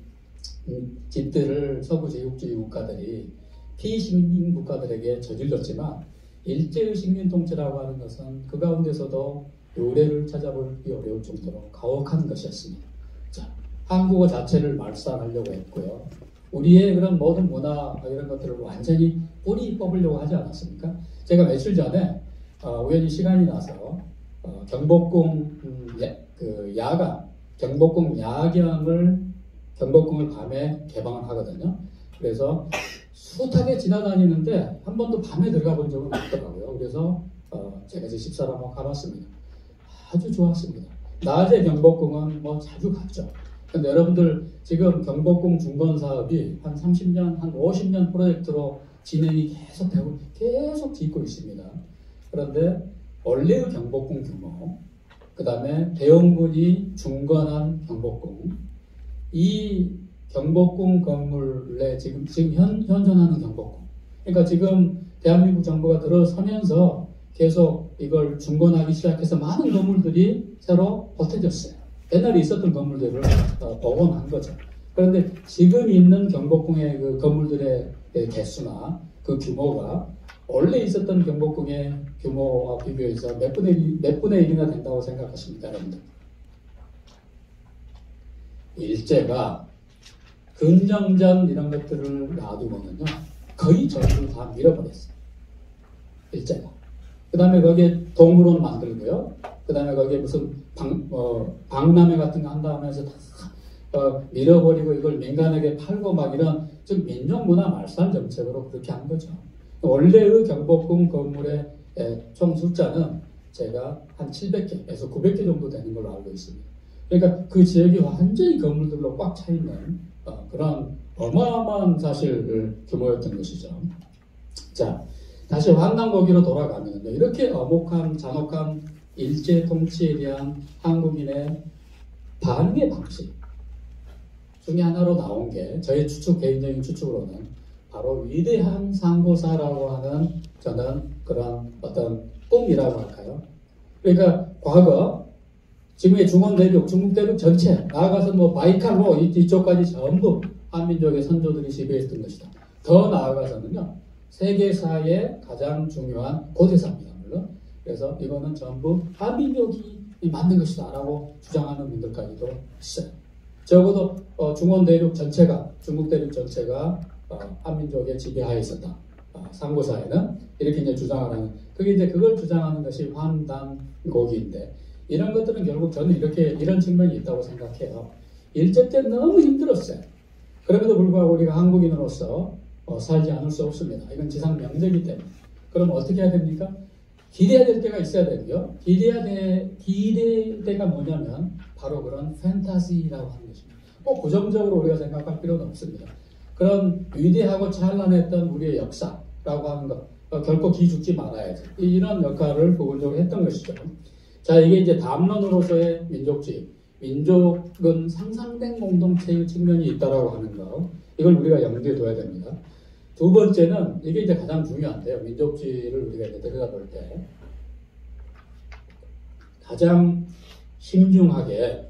짓들을 서구 제국주의 국가들이 피식민 국가들에게 저질렀지만 일제의 식민 통치라고 하는 것은 그 가운데서도 요래를 찾아보기 어려울 정도로 가혹한 것이었습니다. 자, 한국어 자체를 말살하려고 했고요. 우리의 그런 모든 문화 이런 것들을 완전히 뿌리 뽑으려고 하지 않았습니까? 제가 며칠 전에 우연히 시간이 나서 경복궁 그 야간 경복궁 경복궁을 밤에 개방을 하거든요. 그래서 숱하게 지나다니는데 한 번도 밤에 들어가 본 적은 없더라고요. 그래서 제가 제 집사람 한번 가봤습니다. 아주 좋았습니다. 낮에 경복궁은 뭐 자주 갔죠. 근데 여러분들 지금 경복궁 중건 사업이 한 30년, 한 50년 프로젝트로 진행이 계속 되고 계속 짓고 있습니다. 그런데 원래의 경복궁 규모, 그 다음에 대원군이 중건한 경복궁, 이 경복궁 건물에 지금 현존하는 경복궁. 그러니까 지금 대한민국 정부가 들어서면서 계속 이걸 중건하기 시작해서 많은 건물들이 새로 보태졌어요. 옛날에 있었던 건물들을 복원한 거죠. 그런데 지금 있는 경복궁의 그 건물들의 개수나 그 규모가 원래 있었던 경복궁의 규모와 비교해서 몇 분의 1이나 된다고 생각하십니까, 여러분들? 일제가 근정전 이런 것들을 놔두고는요, 거의 전부 다 밀어버렸어요. 일제가. 그 다음에 거기에 동물원 만들고요. 그 다음에 거기에 무슨 박람회 같은 거 한다 하면서 다 밀어버리고 이걸 민간에게 팔고 막 이런 즉 민족문화 말살 정책으로 그렇게 한 거죠. 원래의 경복궁 건물의 총 숫자는 제가 한 700개에서 900개 정도 되는 걸로 알고 있습니다. 그러니까 그 지역이 완전히 건물들로 꽉 차 있는 그런 어마어마한 사실 규모였던 것이죠. 자, 다시 환단고기로 돌아가면요. 이렇게 어목한 잔혹한 일제 통치에 대한 한국인의 반응의 방식 중에 하나로 나온 게 저의 개인적인 추측으로는 바로 위대한 상고사라고 하는 저는 그런 어떤 꿈이라고 할까요? 그러니까 과거 지금의 중원대륙, 중국대륙 전체 나아가서 뭐 바이칼로 이쪽까지 전부 한민족의 선조들이 지배했던 것이다. 더 나아가서는요. 세계사의 가장 중요한 고대사입니다. 물론. 그래서 이거는 전부 한민족이 만든 것이다 라고 주장하는 분들까지도 있어요. 적어도 중원대륙 전체가, 중국대륙 전체가 한민족의 지배하에 있었다. 상고사에는 이렇게 이제 주장을 하는, 그걸 주장하는 것이 환단고기인데, 이런 것들은 결국 저는 이런 측면이 있다고 생각해요. 일제 때 너무 힘들었어요. 그럼에도 불구하고 우리가 한국인으로서 살지 않을 수 없습니다. 이건 지상 명제이기 때문에. 그럼 어떻게 해야 됩니까? 기대해야 될 때가 있어야 되고요. 기대할 때가 뭐냐면 바로 그런 판타지라고 하는 것입니다. 꼭 부정적으로 우리가 생각할 필요는 없습니다. 그런 위대하고 찬란했던 우리의 역사라고 하는 것, 결코 기죽지 말아야지. 이런 역할을 부분적으로 했던 것이죠. 자, 이게 이제 담론으로서의 민족주의. 민족은 상상된 공동체의 측면이 있다라고 하는 거. 이걸 우리가 염두에 둬야 됩니다. 두 번째는 이게 이제 가장 중요한데요. 민족주의를 우리가 이제 들여다볼 때 가장 신중하게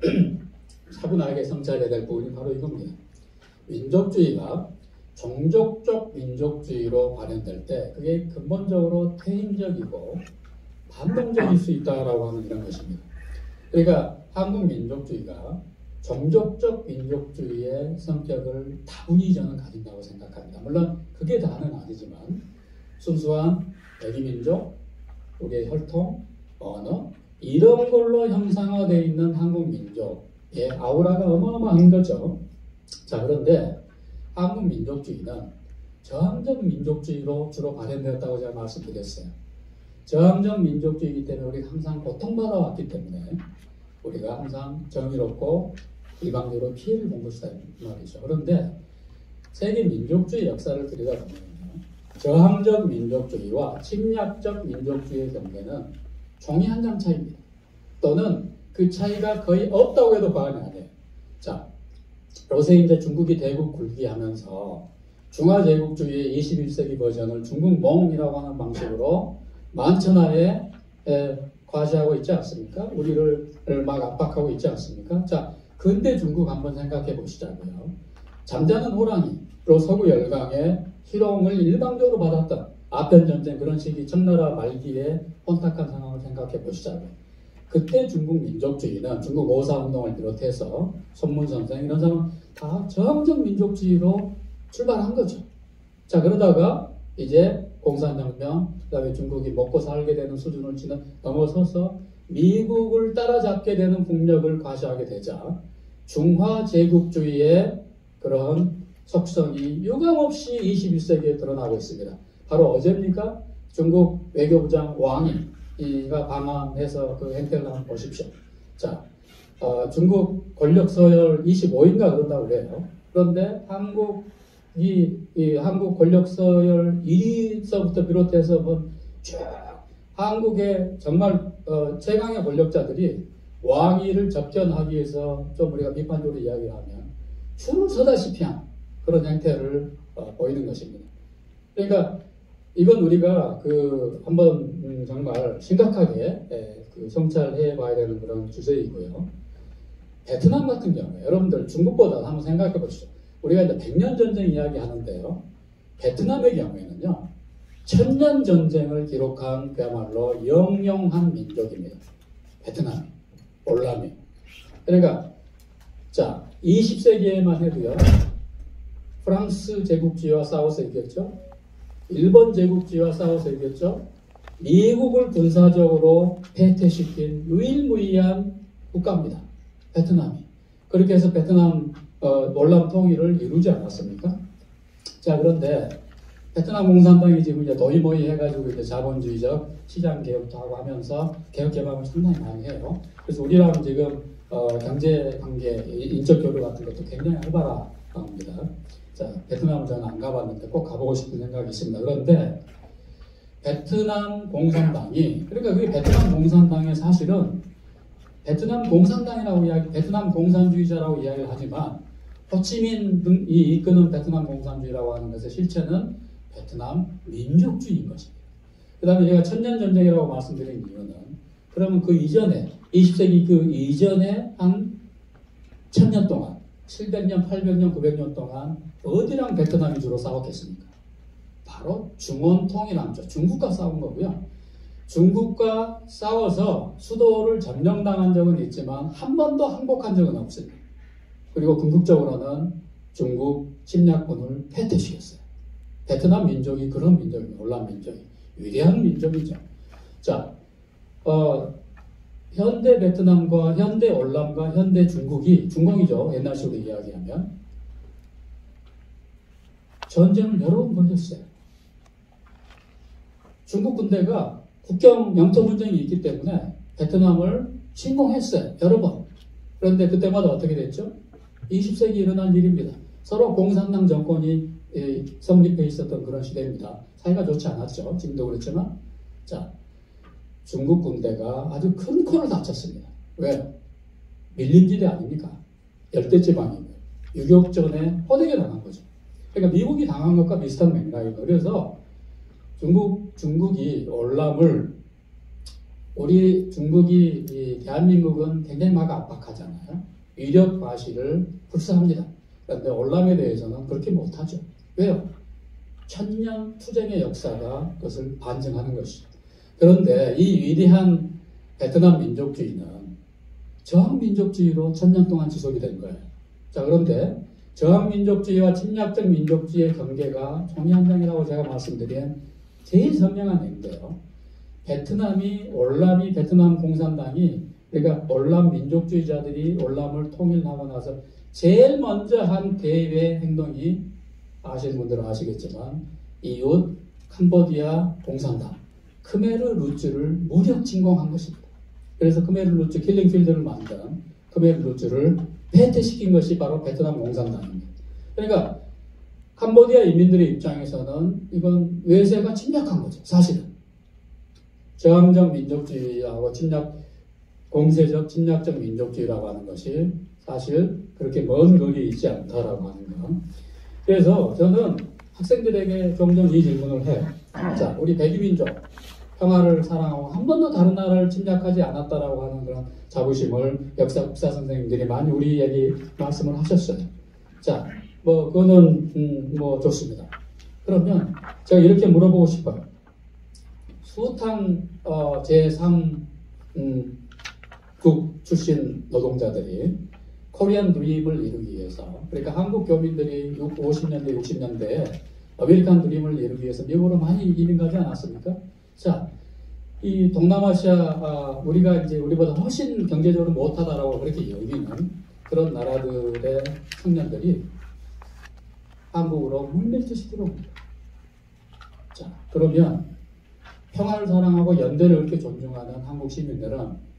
차분하게 성찰해야 될 부분이 바로 이겁니다. 민족주의가 종족적 민족주의로 발현될 때 그게 근본적으로 퇴행적이고 반동적일 수 있다라고 하는 이런 것입니다. 그러니까 한국 민족주의가 종족적 민족주의의 성격을 다분히 저는 가진다고 생각합니다. 물론 그게 다는 아니지만 순수한 백이민족, 우리의 혈통, 언어 이런 걸로 형상화되어 있는 한국 민족의 아우라가 어마어마한 거죠. 자, 그런데 한국 민족주의는 저항적 민족주의로 주로 발현되었다고 제가 말씀드렸어요. 저항적 민족주의이기 때문에 우리가 항상 고통받아왔기 때문에 우리가 항상 정의롭고 일방적으로 피해를 본 것이다 말이죠. 그런데 세계 민족주의 역사를 들여다보면 저항적 민족주의와 침략적 민족주의의 경계는 종이 한 장 차이입니다. 또는 그 차이가 거의 없다고 해도 과언이 아니에요. 자, 요새 이제 중국이 대국 굴기하면서 중화제국주의의 21세기 버전을 중국몽이라고 하는 방식으로 만천하에 과시하고 있지 않습니까? 우리를 막 압박하고 있지 않습니까? 자, 근대 중국 한번 생각해 보시자고요. 잠자는 호랑이로 서구 열강의 희롱을 일방적으로 받았던 아편전쟁 그런 시기 청나라 말기에 혼탁한 상황을 생각해 보시자고요. 그때 중국 민족주의는 중국 5.4 운동을 비롯해서 손문선생 이런 사람 다 저항적 민족주의로 출발한 거죠. 자, 그러다가 이제 공산혁명, 그다음에 중국이 먹고 살게 되는 수준을 넘어서서 미국을 따라잡게 되는 국력을 과시하게 되자 중화 제국주의의 그런 속성이 유감없이 21세기에 드러나고 있습니다. 바로 어제입니까? 중국 외교부장 왕이가 방한해서 그 행태를 한번 보십시오. 자, 중국 권력 서열 25인가 그런다고 그래요. 그런데 한국 권력 서열 1위서부터 비롯해서 쭉 한국의 정말 최강의 권력자들이 왕위를 접견하기 위해서 좀 우리가 비판적으로 이야기를 하면 줄을 서다시피 한 그런 행태를 보이는 것입니다. 그러니까 이건 우리가 한번 정말 심각하게 성찰해 봐야 되는 그런 주제이고요. 베트남 같은 경우에 여러분들 중국보다 한번 생각해 보시죠. 우리가 이제 100년 전쟁 이야기 하는데요. 베트남의 경우에는요. 1000년 전쟁을 기록한 그야말로 영영한 민족입니다. 베트남, 올람이. 그러니까 자 20세기에만 해도요. 프랑스 제국주의와 싸워서 이겼죠. 일본 제국주의와 싸워서 이겼죠. 미국을 군사적으로 패퇴시킨 유일무이한 국가입니다. 베트남이. 그렇게 해서 베트남 올람 통일을 이루지 않았습니까? 자, 그런데 베트남 공산당이 지금 이제 도이모이 해가지고 이제 자본주의적 시장 개혁도 하고 하면서 개혁 개방을 상당히 많이 해요. 그래서 우리랑 지금 경제 관계, 인적 교류 같은 것도 굉장히 활발합니다. 자, 베트남은 저는 안 가봤는데 꼭 가보고 싶은 생각이 있습니다. 그런데 베트남 공산당이 그러니까 그게 베트남 공산당의 사실은 베트남 공산당이라고 베트남 공산주의자라고 이야기를 하지만 호치민이 이끄는 베트남 공산주의라고 하는 것의 실체는 베트남 민족주의인 것입니다. 그 다음에 제가 천년전쟁이라고 말씀드린 이유는 그러면 그 이전에 20세기 그 이전에 한 1000년 동안 700년, 800년, 900년 동안 어디랑 베트남이 주로 싸웠겠습니까? 바로 중원통일왕조, 중국과 싸운 거고요. 중국과 싸워서 수도를 점령당한 적은 있지만 한 번도 항복한 적은 없습니다. 그리고 궁극적으로는 중국 침략군을 패퇴시켰어요. 베트남 민족이 그런 민족입니다. 올람 민족이. 위대한 민족이죠. 자, 현대 베트남과 현대 올람과 현대 중공이죠. 옛날식으로 이야기하면 전쟁을 여러 번 벌였어요. 중국 군대가 국경 영토 분쟁이 있기 때문에 베트남을 침공했어요. 여러 번. 그런데 그때마다 어떻게 됐죠? 20세기 일어난 일입니다. 서로 공산당 정권이 성립해 있었던 그런 시대입니다. 사이가 좋지 않았죠. 지금도 그렇지만. 자, 중국 군대가 아주 큰 코를 다쳤습니다. 왜요? 밀림지대 아닙니까? 열대지방이고요. 유격전에 호되게 당한 거죠. 그러니까 미국이 당한 것과 비슷한 맥락이에요. 그래서 중국이 올람을 우리 중국이 대한민국은 굉장히 막 압박하잖아요. 위력 과시를 불사합니다. 그런데 올람에 대해서는 그렇게 못하죠. 왜요? 1000년 투쟁의 역사가 그것을 반증하는 것이죠. 그런데 이 위대한 베트남 민족주의는 저항민족주의로 1000년 동안 지속이 된 거예요. 자, 그런데 저항민족주의와 침략적 민족주의의 경계가 종이한장이라고 제가 말씀드린 제일 선명한 예인데요. 올람이 베트남 공산당이 그러니까 올람 민족주의자들이 올람을 통일하고 나서 제일 먼저 한 대외 행동이 아시는 분들은 아시겠지만 이웃 캄보디아 공산당 크메르 루츠를 무력 침공한 것입니다. 그래서 크메르 루츠 킬링필드를 만든 크메르 루츠를 패퇴시킨 것이 바로 베트남 공산당입니다. 그러니까 캄보디아 인민들의 입장에서는 이건 외세가 침략한 거죠. 사실은. 저항적 민족주의하고 공세적 침략적 민족주의라고 하는 것이 사실 그렇게 먼 거리에 있지 않다라고 하는 거. 그래서 저는 학생들에게 종종 이 질문을 해요. 자, 우리 백이민족 평화를 사랑하고 한 번도 다른 나라를 침략하지 않았다라고 하는 그런 자부심을 역사 국사 선생님들이 많이 우리에게 말씀을 하셨어요. 자, 그거는 좋습니다. 그러면 제가 이렇게 물어보고 싶어요. 수탄 제3국 출신 노동자들이 코리안 드림을 이루기 위해서, 그러니까 한국 교민들이 50년대, 60년대에 아메리칸 드림을 이루기 위해서 미국으로 많이 이민 가지 않았습니까? 자, 이 동남아시아, 우리가 이제 우리보다 훨씬 경제적으로 못하다라고 그렇게 여기는 그런 나라들의 청년들이 한국으로 물밀듯이 들어옵니다. 자, 그러면 평화를 사랑하고 연대를 그렇게 존중하는 한국 시민들은,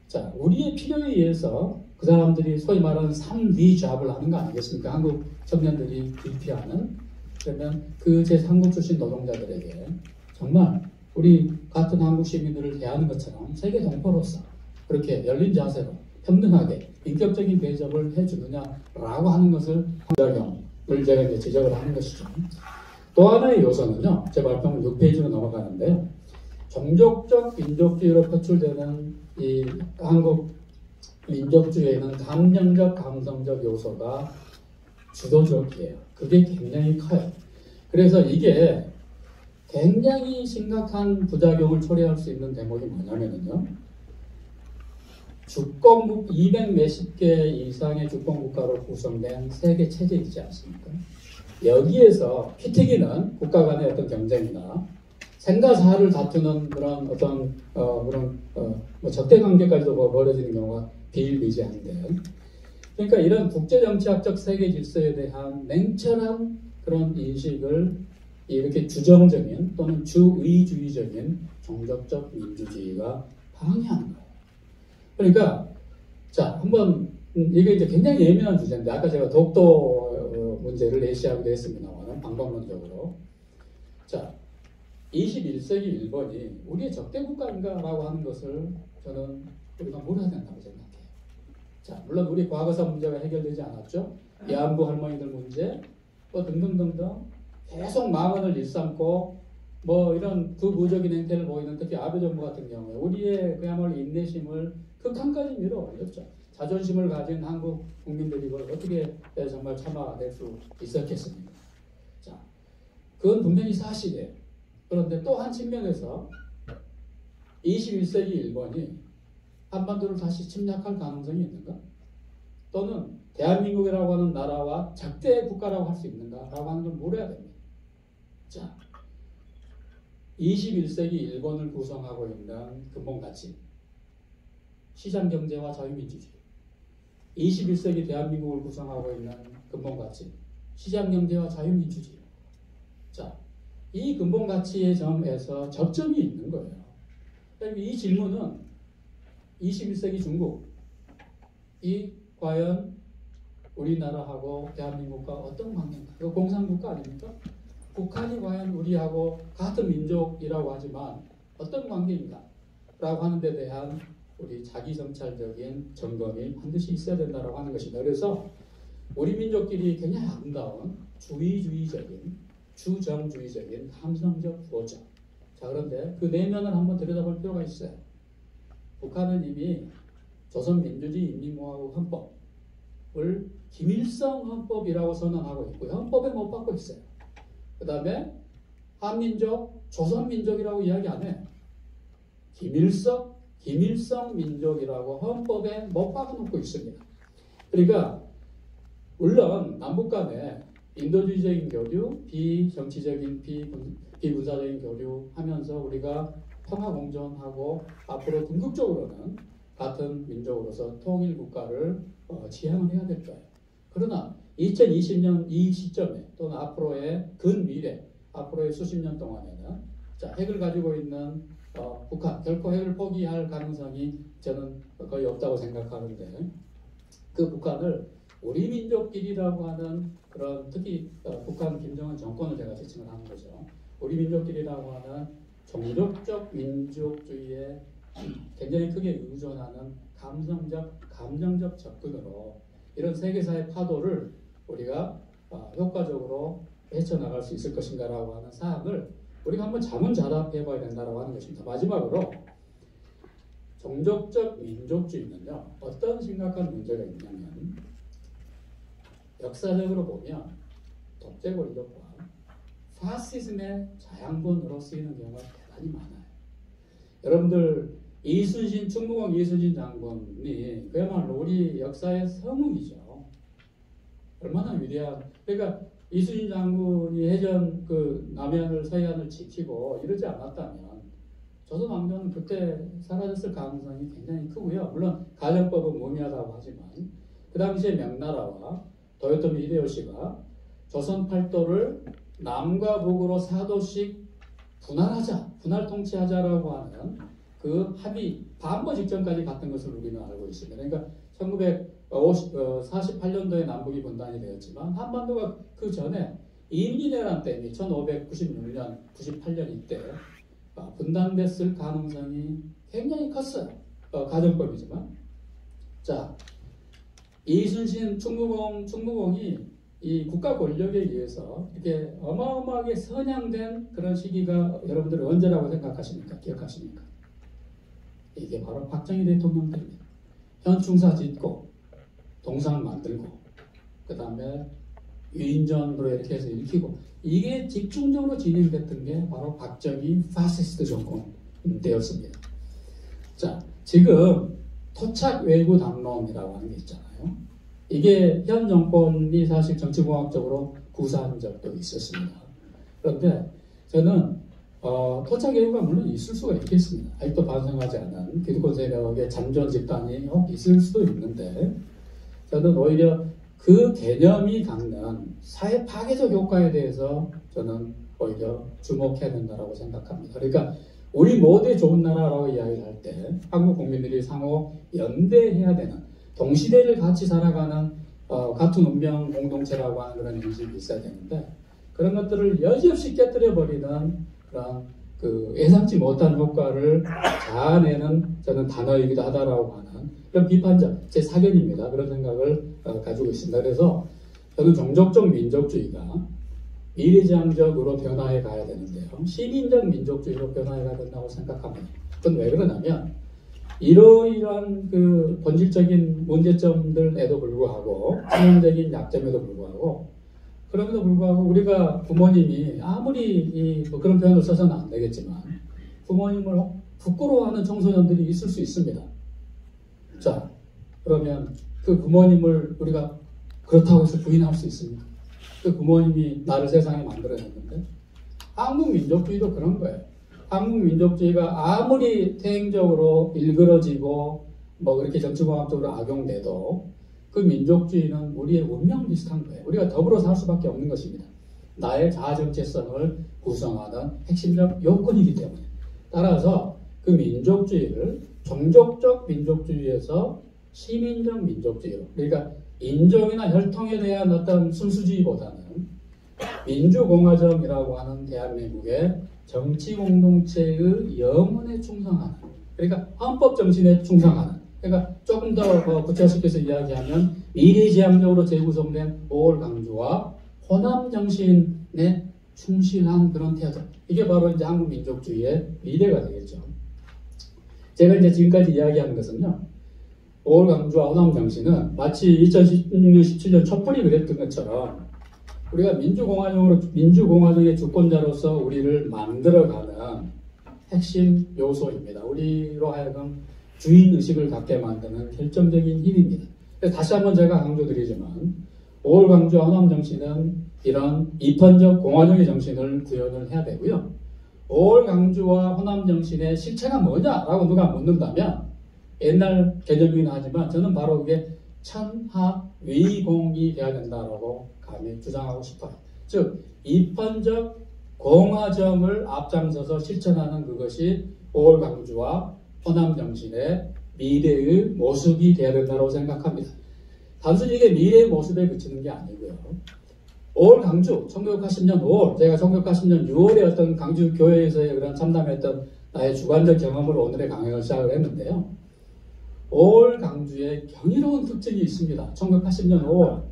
자, 우리의 필요에 의해서 그 사람들이 소위 말하는 3D 잡을 하는 거 아니겠습니까? 한국 청년들이 기피하는. 그러면 그 제3국 출신 노동자들에게 정말 우리 같은 한국 시민들을 대하는 것처럼 세계 동포로서 그렇게 열린 자세로 평등하게 인격적인 대접을 해주느냐라고 하는 것을 부작용을 제가 이제 지적을 하는 것이죠. 또 하나의 요소는요, 제 발표는 6페이지로 넘어가는데요, 종족적 민족주의로 표출되는 이 한국 민족주의에는 감정적, 감성적 요소가 주도적이에요. 그게 굉장히 커요. 그래서 이게 굉장히 심각한 부작용을 초래할 수 있는 대목이 뭐냐면요, 주권국 200 몇십 개 이상의 주권국가로 구성된 세계 체제이지 않습니까? 여기에서 피튀기는 국가 간의 어떤 경쟁이나 생과 사를 다투는 그런 어떤 뭐 적대 관계까지도 벌어지는 경우가 비일비재한데, 그러니까 이런 국제정치학적 세계 질서에 대한 냉철한 그런 인식을 이렇게 주정적인 또는 주의주의적인 종족적 민주주의가 방해하는 거예요. 그러니까 자, 한번 이게 이제 굉장히 예민한 주제인데, 아까 제가 독도 문제를 예시하기도 했습니다만 방법론적으로, 자, 21세기 일본이 우리의 적대 국가인가라고 하는 것을 저는 우리가 물어야 된다고 생각해요. 자, 물론 우리 과거사 문제가 해결되지 않았죠. 위안부 할머니들 문제, 뭐 등등등등 계속 망언을 일삼고 뭐 이런 극우적인 행태를 보이는 특히 아베 정부 같은 경우에 우리의 그야말로 인내심을 극한까지 밀어올렸죠. 자존심을 가진 한국 국민들이 이걸 어떻게 정말 참아낼 수 있었겠습니까? 자, 그건 분명히 사실이에요. 그런데 또 한 측면에서 21세기 일본이 한반도를 다시 침략할 가능성이 있는가? 또는 대한민국이라고 하는 나라와 적대 국가라고 할 수 있는가라고 하는 걸 물어야 됩니다. 자, 21세기 일본을 구성하고 있는 근본가치, 시장경제와 자유민주주의. 21세기 대한민국을 구성하고 있는 근본가치, 시장경제와 자유민주주의. 자, 이 근본가치의 점에서 접점이 있는 거예요. 그러니까 이 질문은 21세기 중국이 과연 우리나라하고 대한민국과 어떤 관계인가? 이거 공산국가 아닙니까? 북한이 과연 우리하고 같은 민족이라고 하지만 어떤 관계인가? 라고 하는 데 대한 우리 자기성찰적인 점검이 반드시 있어야 된다고 하는 것입니다. 그래서 우리 민족끼리 굉장히 아름다운 주의주의적인, 주정주의적인, 감성적 구호죠. 자, 그런데 그 내면을 한번 들여다볼 필요가 있어요. 북한은 이미 조선민주주의인민공화국 헌법을 김일성 헌법이라고 선언하고 있고 헌법에 못 박고 있어요. 그 다음에 한민족, 조선민족이라고 이야기 안 해. 김일성 민족이라고 헌법에 못 박아놓고 있습니다. 그러니까 물론 남북 간에 인도주의적인 교류, 비정치적인, 비군사적인 교류하면서 우리가 평화공존하고 앞으로 궁극적으로는 같은 민족으로서 통일 국가를 지향을 해야 될 거예요. 그러나 2020년 이 시점에 또는 앞으로의 근미래, 앞으로의 수십 년 동안에는 자, 핵을 가지고 있는 북한, 결코 핵을 포기할 가능성이 저는 거의 없다고 생각하는데, 그 북한을 우리 민족끼리라고 하는 그런, 특히 북한 김정은 정권을 제가 지칭을 하는 거죠. 우리 민족끼리라고 하는 종족적 민족주의에 굉장히 크게 의존하는 감정적 접근으로 이런 세계사의 파도를 우리가 효과적으로 헤쳐나갈 수 있을 것인가라고 하는 사항을 우리가 한번 자문자답해 봐야 된다고 하는 것입니다. 마지막으로 종족적 민족주의는요, 어떤 심각한 문제가 있냐면 역사적으로 보면 독재 권력과 파시즘의 자양분으로 쓰이는 경우가 대단히 많아요. 여러분들 이순신 충무공 이순신 장군이 그야말로 우리 역사의 성웅이죠. 얼마나 위대한. 그러니까 이순신 장군이 해전 그 남해안을 서해안을 지키고 이러지 않았다면 조선 왕조는 그때 사라졌을 가능성이 굉장히 크고요. 물론 가정법은 무의미하다고 하지만 그 당시에 명나라와 도요토미 히데요시가 조선 팔도를 남과 북으로 4도씩 분할 통치하자라고 하는 그 합의 반버 직전까지 갔던 것을 우리는 알고 있습니다. 그러니까 1948년도에 남북이 분단이 되었지만 한반도가 그 전에 임진왜란 때문에 1596년, 98년 이때 분단됐을 가능성이 굉장히 컸어요. 가정법이지만. 자, 이순신 충무공이 이 국가 권력에 의해서 이렇게 어마어마하게 선양된 그런 시기가 여러분들은 언제라고 생각하십니까? 기억하십니까? 이게 바로 박정희 대통령 때입니다. 현충사 짓고 동상 만들고 그 다음에 위인전으로 이렇게 해서 일으키고 이게 집중적으로 진행됐던 게 바로 박정희 파시스트 정권되었습니다. 자, 지금 토착 외구 담론이라고 하는 게 있잖아요. 이게 현 정권이 사실 정치공학적으로 구사한 적도 있었습니다. 그런데 저는 토착 외구가 물론 있을 수가 있겠습니다. 아직도 반성하지 않은 기득권 세력의 잠전 집단이 있을 수도 있는데 저는 오히려 그 개념이 갖는 사회 파괴적 효과에 대해서 저는 오히려 주목해야 된다고 생각합니다. 그러니까 우리 모두의 좋은 나라라고 이야기를 할 때 한국 국민들이 상호 연대해야 되는 동시대를 같이 살아가는 같은 운명 공동체라고 하는 그런 인식이 있어야 되는데 그런 것들을 여지없이 깨뜨려버리는 그런 그 예상치 못한 효과를 자아내는 저는 단어이기도 하다라고 하는 그런 비판적 제 사견입니다. 그런 생각을 가지고 있습니다. 그래서 저는 종족적 민족주의가 미래지향적으로 변화해 가야 되는데요. 시민적 민족주의로 변화해 가야 된다고 생각합니다. 그건 왜 그러냐면 이러이러한 그 본질적인 문제점들에도 불구하고 치명적인 약점에도 불구하고 그럼에도 불구하고 우리가 부모님이 아무리 뭐 그런 표현을 써서는 안 되겠지만 부모님을 부끄러워하는 청소년들이 있을 수 있습니다. 자, 그러면 그 부모님을 우리가 그렇다고 해서 부인할 수 있습니까? 그 부모님이 나를 세상에 만들어냈는데 한국 민족주의도 그런 거예요. 한국 민족주의가 아무리 태행적으로 일그러지고 뭐 그렇게 정치공학적으로 악용돼도 그 민족주의는 우리의 운명 비슷한 거예요. 우리가 더불어 살 수밖에 없는 것입니다. 나의 자아정체성을 구성하는 핵심적 요건이기 때문에 따라서 그 민족주의를 종족적 민족주의에서 시민적 민족주의로 그러니까 인종이나 혈통에 대한 어떤 순수주의보다는 민주공화정이라고 하는 대한민국의 정치 공동체의 영혼에 충성하는 그러니까 헌법 정신에 충성하는 그러니까 조금 더 구체화시켜서 이야기하면 미래지향적으로 재구성된 5월 강조와 호남 정신에 충실한 그런 태도 이게 바로 이제 한국 민족주의의 미래가 되겠죠. 제가 이제 지금까지 이야기한 것은요. 5월 강조와 호남 정신은 마치 2016년 17년 촛불이 그랬던 것처럼 우리가 민주공화정의 주권자로서 우리를 만들어가는 핵심 요소입니다. 우리로 하여금 주인의식을 갖게 만드는 결정적인 힘입니다. 다시 한번 제가 강조드리지만 5월 강조와 호남 정신은 이런 이편적 공화정의 정신을 구현을 해야 되고요. 5월 강조와 호남 정신의 실체가 뭐냐라고 누가 묻는다면 옛날 개념이긴 하지만 저는 바로 그게 천하위공이 되어야 된다라고 감히 주장하고 싶어요. 즉 이편적 공화정을 앞장서서 실천하는 그것이 5월 강조와 호남 정신의 미래의 모습이 되어야 된다고 생각합니다. 단순히 이게 미래의 모습에 그치는 게 아니고요. 5월 강조, 1980년 5월, 제가 1980년 6월에 어떤 강주 교회에서의 그런 참담했던 나의 주관적 경험으로 오늘의 강연을 시작을 했는데요. 5월 강주에 경이로운 특징이 있습니다. 1980년 5월.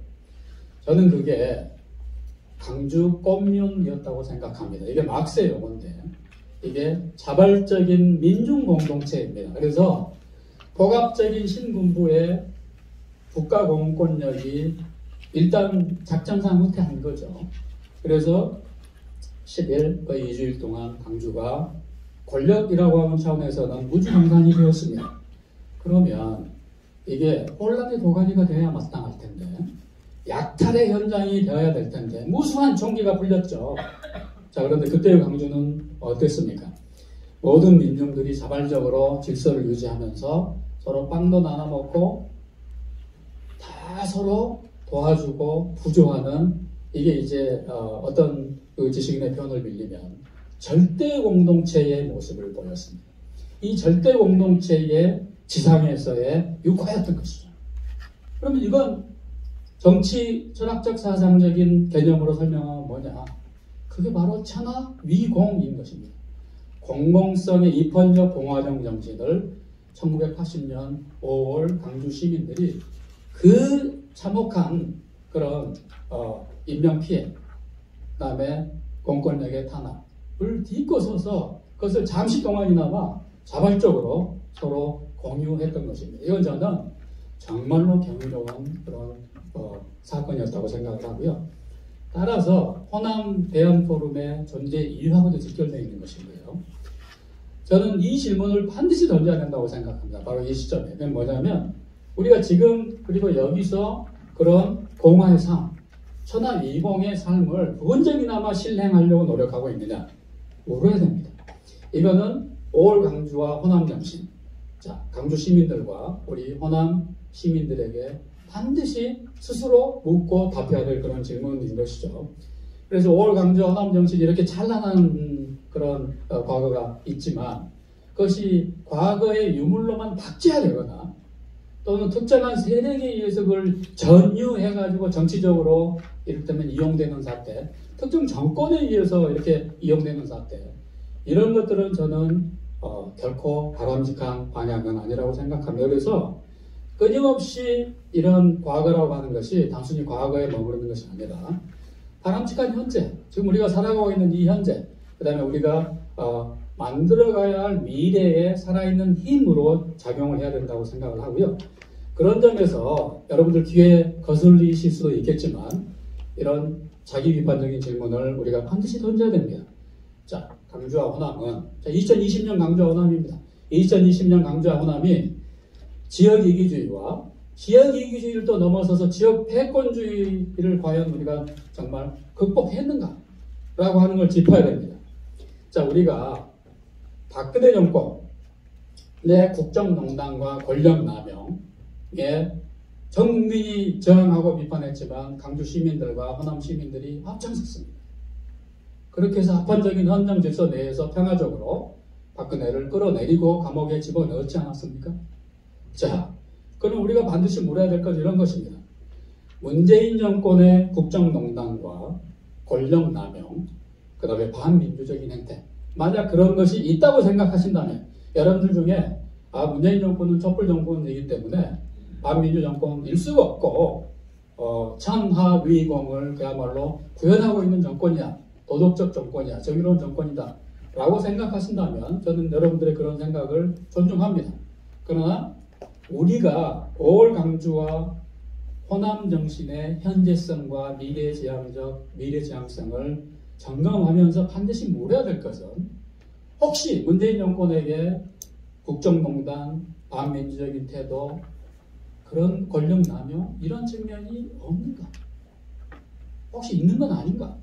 저는 그게 강주 꽃륜이었다고 생각합니다. 이게 막세 용어인데 이게 자발적인 민중공동체입니다. 그래서 복합적인 신군부의 국가공권력이 일단 작전상 후퇴한 거죠. 그래서 10일 거의 2주일 동안 강주가 권력이라고 하는 차원에서는 우주정상이 되었습니다. 그러면 이게 혼란의 도가니가 되어야 마땅할 텐데, 약탈의 현장이 되어야 될 텐데 무수한 총기가 풀렸죠. 자, 그런데 그때의 광주는 어땠습니까? 모든 민중들이 자발적으로 질서를 유지하면서 서로 빵도 나눠 먹고 다 서로 도와주고 부조하는, 이게 이제 어떤 그 지식인의 표현을 빌리면 절대 공동체의 모습을 보였습니다. 이 절대 공동체의 지상에서의 육화였던 것이죠. 그러면 이건 정치 철학적 사상적인 개념으로 설명하면 뭐냐? 그게 바로 천하 위공인 것입니다. 공공성의 입헌적 공화정 정신을 1980년 5월 강주 시민들이 그 참혹한 그런 인명피해, 그다음에 공권력의 탄압을 딛고서서 그것을 잠시 동안이나마 자발적으로 서로 공유했던 것입니다. 이건 저는 정말로 경이로운 그런 사건이었다고 생각을 하고요. 따라서 호남 대안 포럼의 존재 이유하고도 직결되어 있는 것이고요. 저는 이 질문을 반드시 던져야 된다고 생각합니다. 바로 이 시점에. 그게 뭐냐면 우리가 지금 그리고 여기서 그런 공화의 삶, 천하 이공의 삶을 부분적이나마 실행하려고 노력하고 있느냐 물어야 됩니다. 이거는 5월 강주와 호남 정신, 자, 강주 시민들과 우리 호남 시민들에게 반드시 스스로 묻고 답해야 될 그런 질문인 것이죠. 그래서 5월 강주 호남 정신이 이렇게 찬란한 그런 과거가 있지만 그것이 과거의 유물로만 박제되거나 또는 특정한 세력에 의해서 그걸 전유해가지고 정치적으로 이를테면 이용되는 사태, 특정 정권에 의해서 이렇게 이용되는 사태, 이런 것들은 저는 결코 바람직한 방향은 아니라고 생각합니다. 그래서 끊임없이 이런 과거라고 하는 것이 단순히 과거에 머무르는 것이 아니라 바람직한 현재, 지금 우리가 살아가고 있는 이 현재, 그 다음에 우리가 만들어가야 할 미래에 살아있는 힘으로 작용을 해야 된다고 생각을 하고요. 그런 점에서 여러분들 귀에 거슬리실 수도 있겠지만 이런 자기 비판적인 질문을 우리가 반드시 던져야 됩니다. 자, 강주와 호남은 2020년 강주와 호남입니다. 2020년 강주와 호남이 지역이기주의와 지역이기주의를 또 넘어서서 지역 패권주의를 과연 우리가 정말 극복했는가 라고 하는 걸 짚어야 됩니다. 자, 우리가 박근혜 정권의 국정농단과 권력남용에 정민이 저항하고 비판했지만 강주 시민들과 호남 시민들이 앞장섰습니다. 그렇게 해서 합헌적인 헌정 질서 내에서 평화적으로 박근혜를 끌어내리고 감옥에 집어넣지 않았습니까? 자, 그럼 우리가 반드시 물어야 될 건 이런 것입니다. 문재인 정권의 국정농단과 권력남용, 그 다음에 반민주적인 행태, 만약 그런 것이 있다고 생각하신다면 여러분들 중에 문재인 정권은 촛불 정권이기 때문에 반민주 정권일 수가 없고 천하위공을 그야말로 구현하고 있는 정권이야, 도덕적 정권이야, 정의로운 정권이다 라고 생각하신다면 저는 여러분들의 그런 생각을 존중합니다. 그러나 우리가 5월 강주와 호남 정신의 현재성과 미래지향성을 점검하면서 반드시 물어야 될 것은 혹시 문재인 정권에게 국정농단, 반민주적인 태도, 그런 권력 남용 이런 측면이 없는가? 혹시 있는 건 아닌가?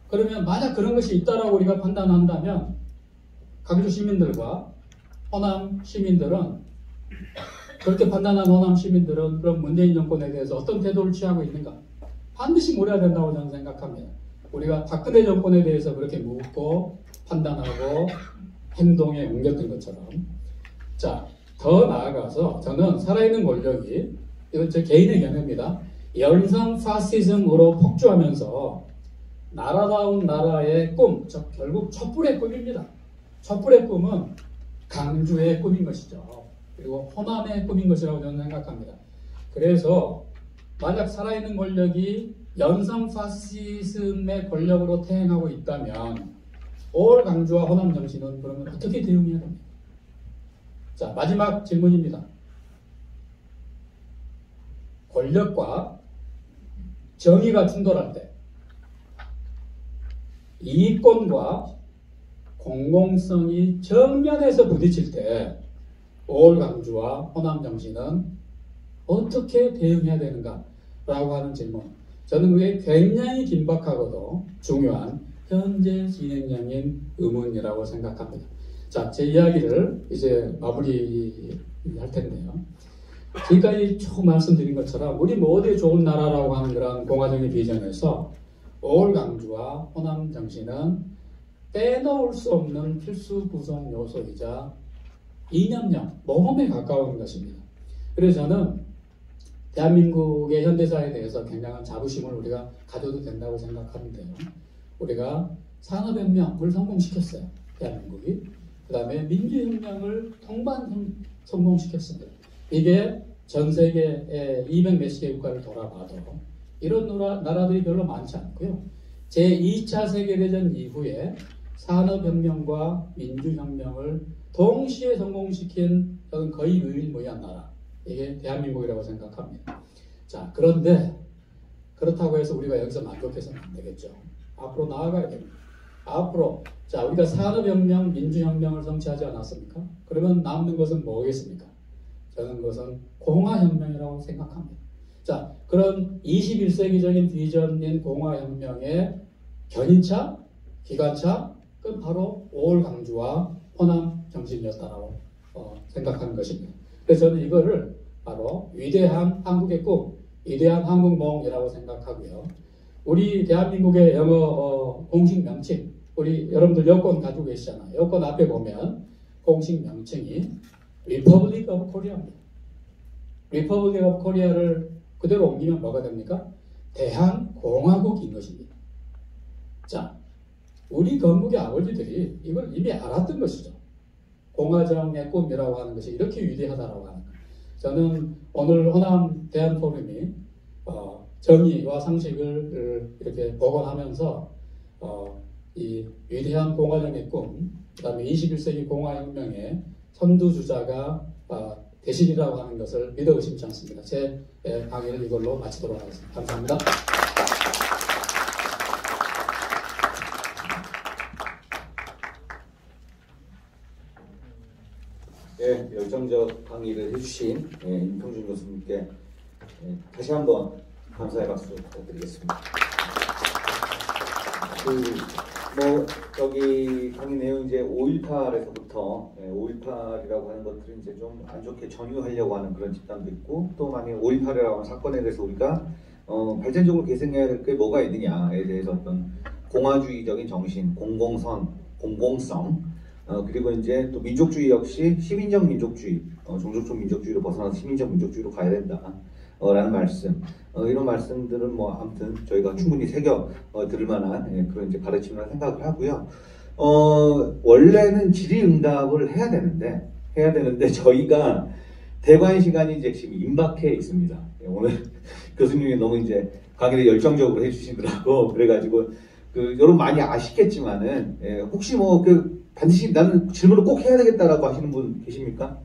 그러면 만약 그런 것이 있다라고 우리가 판단한다면 강주 시민들과 호남 시민들은 그렇게 판단한 호남 시민들은 그럼 문재인 정권에 대해서 어떤 태도를 취하고 있는가? 반드시 물어야 된다고 저는 생각합니다. 우리가 박근혜 정권에 대해서 그렇게 묻고 판단하고 행동에 옮겼던 것처럼, 자, 더 나아가서 저는 살아있는 권력이, 이건 제 개인의 견해입니다. 연성 파시즘으로 폭주하면서 나라다운 나라의 꿈, 결국 촛불의 꿈입니다. 촛불의 꿈은 강주의 꿈인 것이죠. 그리고 호남의 꿈인 것이라고 저는 생각합니다. 그래서 만약 살아있는 권력이 연성 파시즘의 권력으로 태행하고 있다면 5월 강주와 호남 정신은 그러면 어떻게 대응해야 됩니까? 자, 마지막 질문입니다. 권력과 정의가 충돌할 때 이권과 공공성이 정면에서 부딪힐 때 5월 강주와 호남 정신은 어떻게 대응해야 되는가라고 하는 질문. 저는 그게 굉장히 긴박하고도 중요한 현재 진행형인 의문이라고 생각합니다. 자, 제 이야기를 이제 마무리할 텐데요. 지금까지 쭉 말씀드린 것처럼 우리 모두의 좋은 나라라고 하는 그런 공화정의 비전에서 5월 강주와 호남 정신은 빼놓을 수 없는 필수 구성 요소이자 이념형, 모험에 가까운 것입니다. 그래서 저는 대한민국의 현대사에 대해서 굉장한 자부심을 우리가 가져도 된다고 생각하는데요. 우리가 산업혁명을 성공시켰어요. 대한민국이. 그 다음에 민주혁명을 통반 성공시켰습니다. 이게 전 세계 200 몇십 개 국가를 돌아봐도 이런 나라들이 별로 많지 않고요. 제2차 세계대전 이후에 산업혁명과 민주혁명을 동시에 성공시킨 저는 거의 유일무이한 나라. 이게 대한민국이라고 생각합니다. 자, 그런데 그렇다고 해서 우리가 여기서 만족해서는 안 되겠죠. 앞으로 나아가야 됩니다. 앞으로 자, 우리가 산업혁명, 민주혁명을 성취하지 않았습니까? 그러면 남는 것은 뭐겠습니까? 저는 그것은 공화혁명이라고 생각합니다. 자, 그런 21세기적인 비전인 공화혁명의 견인차, 기관차, 그 바로 5월 강주와 호남 정신이었다라고 생각하는 것입니다. 그래서 저는 이거를 바로 위대한 한국의 꿈, 위대한 한국몽이라고 생각하고요. 우리 대한민국의 영어 공식 명칭, 우리 여러분들 여권 가지고 계시잖아요. 여권 앞에 보면 공식 명칭이 Republic of Korea입니다. Republic of Korea를 그대로 옮기면 뭐가 됩니까? 대한공화국인 것입니다. 자, 우리 건국의 아버지들이 이걸 이미 알았던 것이죠. 공화정의 꿈이라고 하는 것이 이렇게 위대하다라고 하는 것. 저는 오늘 호남 대한포럼이 정의와 상식을 이렇게 복원하면서 이 위대한 공화정의 꿈, 그 다음에 21세기 공화혁명의 선두주자가 되시리라고 하는 것을 믿어 의심치 않습니다. 제 강의를 이걸로 마치도록 하겠습니다. 감사합니다. 네, 열정적 강의를 해주신 임평준 교수님께 다시 한번 감사의 박수 부탁드리겠습니다. 여기 강의 내용 이제 5.18에서부터 5.18이라고 하는 것들을 이제 좀 안 좋게 전유하려고 하는 그런 집단도 있고, 또 만약 5.18이라고 하는 사건에 대해서 우리가 발전적으로 계승해야 될 게 뭐가 있느냐에 대해서 어떤 공화주의적인 정신, 공공성, 그리고 이제 또 민족주의 역시 시민적 민족주의, 종족적 민족주의로 벗어나서 시민적 민족주의로 가야 된다. 라는 말씀, 이런 말씀들은 뭐 아무튼 저희가 충분히 새겨 들을 만한 그런 이제 가르침이라고 생각을 하고요. 원래는 질의응답을 해야 되는데 저희가 대관 시간이 이제 지금 임박해 있습니다. 오늘 교수님이 너무 이제 강의를 열정적으로 해주시더라고. 그래가지고 여러분 많이 아시겠지만은 혹시 반드시 나는 질문을 꼭 해야 되겠다라고 하시는 분 계십니까?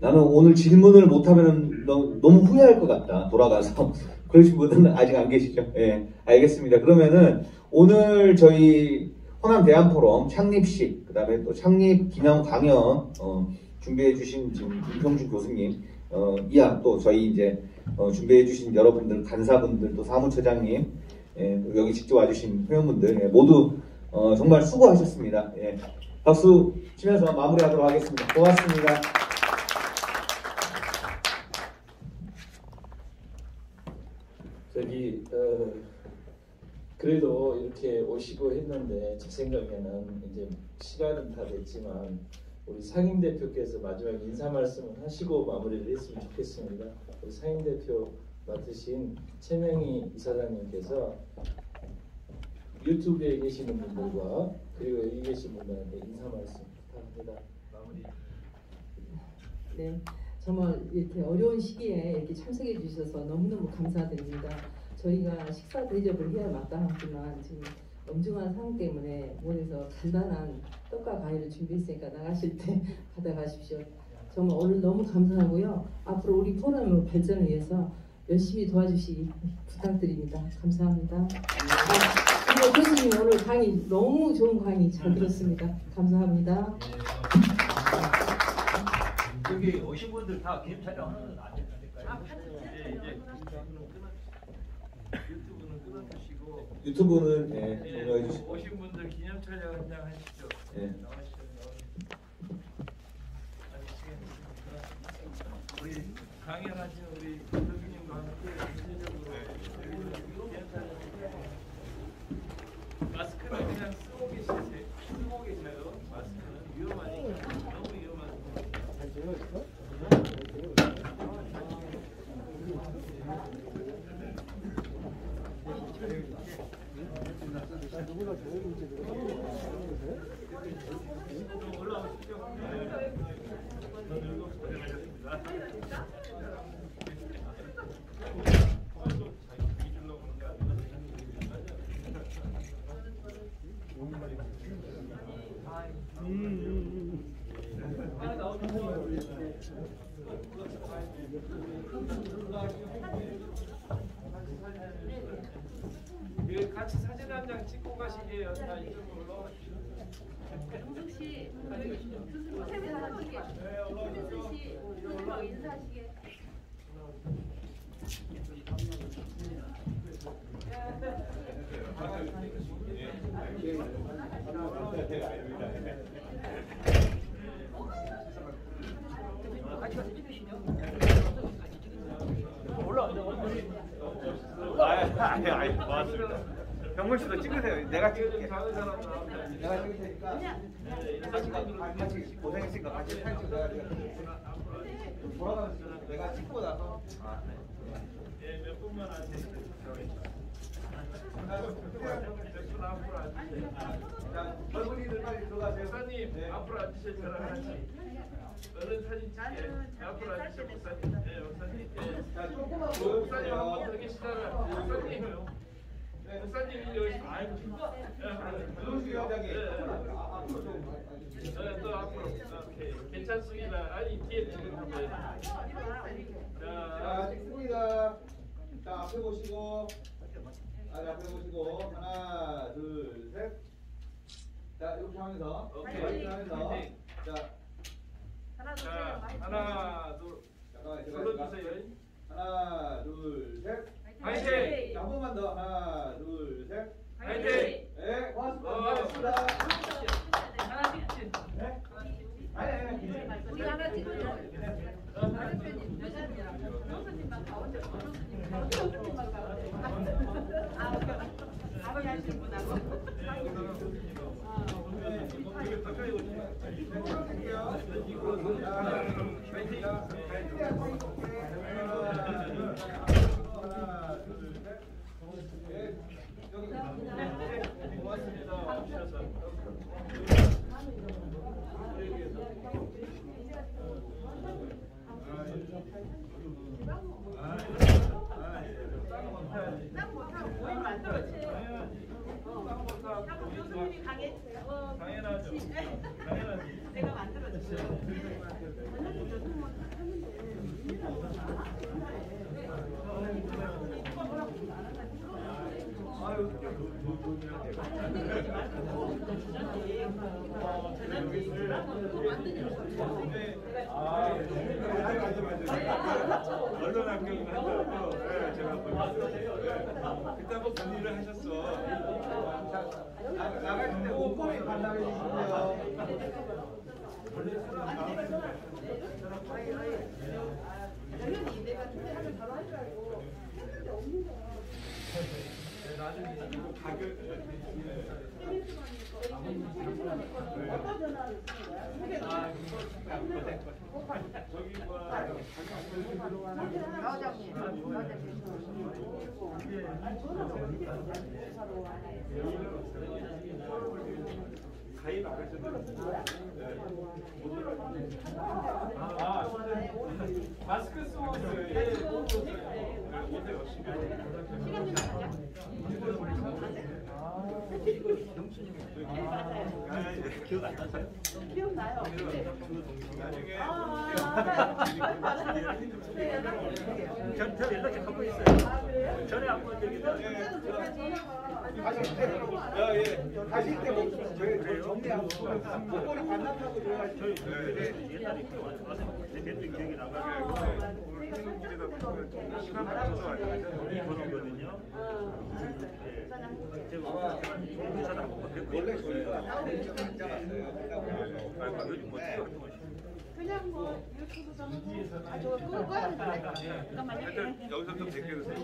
나는 오늘 질문을 못하면 너무 후회할 것 같다. 돌아가서. 그러신 분은 아직 안 계시죠? 예, 알겠습니다. 그러면은 오늘 저희 호남 대한포럼 창립식, 그 다음에 또 창립 기념 강연 준비해 주신 지금 임평준 교수님, 이하 또 저희 이제 준비해 주신 여러분들, 간사분들, 또 사무처장님, 또 여기 직접 와주신 회원분들 모두 정말 수고하셨습니다. 예, 박수 치면서 마무리하도록 하겠습니다. 고맙습니다. 그래도 이렇게 오시고 했는데 제 생각에는 이제 시간은 다 됐지만 우리 상임대표께서 마지막 인사 말씀을 하시고 마무리를 했으면 좋겠습니다. 우리 상임대표 맡으신 최명희 이사장님께서 유튜브에 계시는 분들과 그리고 여기 계신 분들한테 인사 말씀 부탁합니다. 마무리. 네, 정말 이렇게 어려운 시기에 이렇게 참석해 주셔서 너무너무 감사드립니다. 저희가 식사 대접을 해야 마땅하지만 지금 엄중한 상황 때문에 몰에서 간단한 떡과 과일을 준비했으니까 나가실 때 받아가십시오. 정말 오늘 너무 감사하고요. 앞으로 우리 포럼의 발전을 위해서 열심히 도와주시 부탁드립니다. 감사합니다. 교수님 오늘 강의 너무 좋은 강의 잘 들었습니다. 감사합니다. 여기 오신 분들 다 기념 촬영하는 안 될까요? 유튜브는 끊어주시고 유튜브는 종료해 주시고. 오신 분들 기념 촬영 한 장 하시죠. 네. 우리 강연하신 우리 교수님과 함께 전체적으로 기념 촬영. 마스크는 그냥 쓰고 계셔요. 마스크는 위험하니까 너무 위험하니까. 이거 같이 사진 한 장 찍고 가시게요. 다 이쪽으로. 영숙 씨, 교수님 인사하시게. 교수 씨, 교수님하고 인사하시게. 아니, 고맙습니다. 병문 씨도 찍으세요. 내가 찍을게. 내가 찍을 테니까 같이 고생했으니까 같이 사진 찍어. 돌아가면서 내가 찍고 나서. 예, 몇 분만 하세요. 몇분 앞으로 앉으세요. 자, 젊은이들 빨리 들어가세요. 목사님 앞으로 앉으세요. 저랑 같이. 어른 사진 찍게. 앞으로 앉으세요. 목사님. 네, 목사님. 자, 조금만 목사님 한 번 보여주세요. 더 계시잖아요. 목사님. 목사님이 여기 아이고. 윤호수 위원장이 네. 앞으로 좀. 또 앞으로. 오케이. 괜찮습니다. 아니 뒤에 찍으면 돼요. 자, 찍습니다. 자, 앞에 보시고. 앞에 보시고. 하나, 둘, 셋. 자, 이렇게 하면서. 이렇게 하면서. 자, 하나, 둘. 잠깐만, 불러주세요. 하나, 둘, 셋. 화이팅! 자, 한 번만 더. 하나, 둘, 셋. 화이팅! 네, 고맙습니다. 고맙습니다. 네? 아니. 우리 하나 찍어요. 대표님, 교수님만 가운데, 교수님만 가운데. 아버지 하시는 분하고. 교수님이 강했어요. 당연하죠. 당연하지. 내가 만들어줬어요. 언론 학교를 한다고 제가 보냈어요. 그때 한번 문의를 하셨어. 나갈 때 꼼꼼히 관람해 주시고요. 당연히 내가 투자를 바로 할 줄 알고 했는데 없는 거야. 나중에 가격 어떤 전화를 쓰는 거야? 여장님, 가입 안 하셨는데 마스크 쓰고 있어요. 시간 좀 가자. 기억 안 나세요? 기억나요? 나중에 맞아요. 네, 연락드릴게요. 저 연락처 갖고 있어요. 아, 그래요? 전에 한번 저기 그때도 그때 전화가 가실 때 저희 정리하고 목걸이 반납하고 들어가시죠. 옛날에 와서 뵙던 기억이 나가지고 시간 맞춰서 보는거든요. 제가 공사도 한 번만 뵙고 원래 저희가 요즘 뭐 그냥 뭐 이렇게 저는 저거 끄고 꺼야 되는데 잠깐만요. 여기서 좀 뵙게 되세요.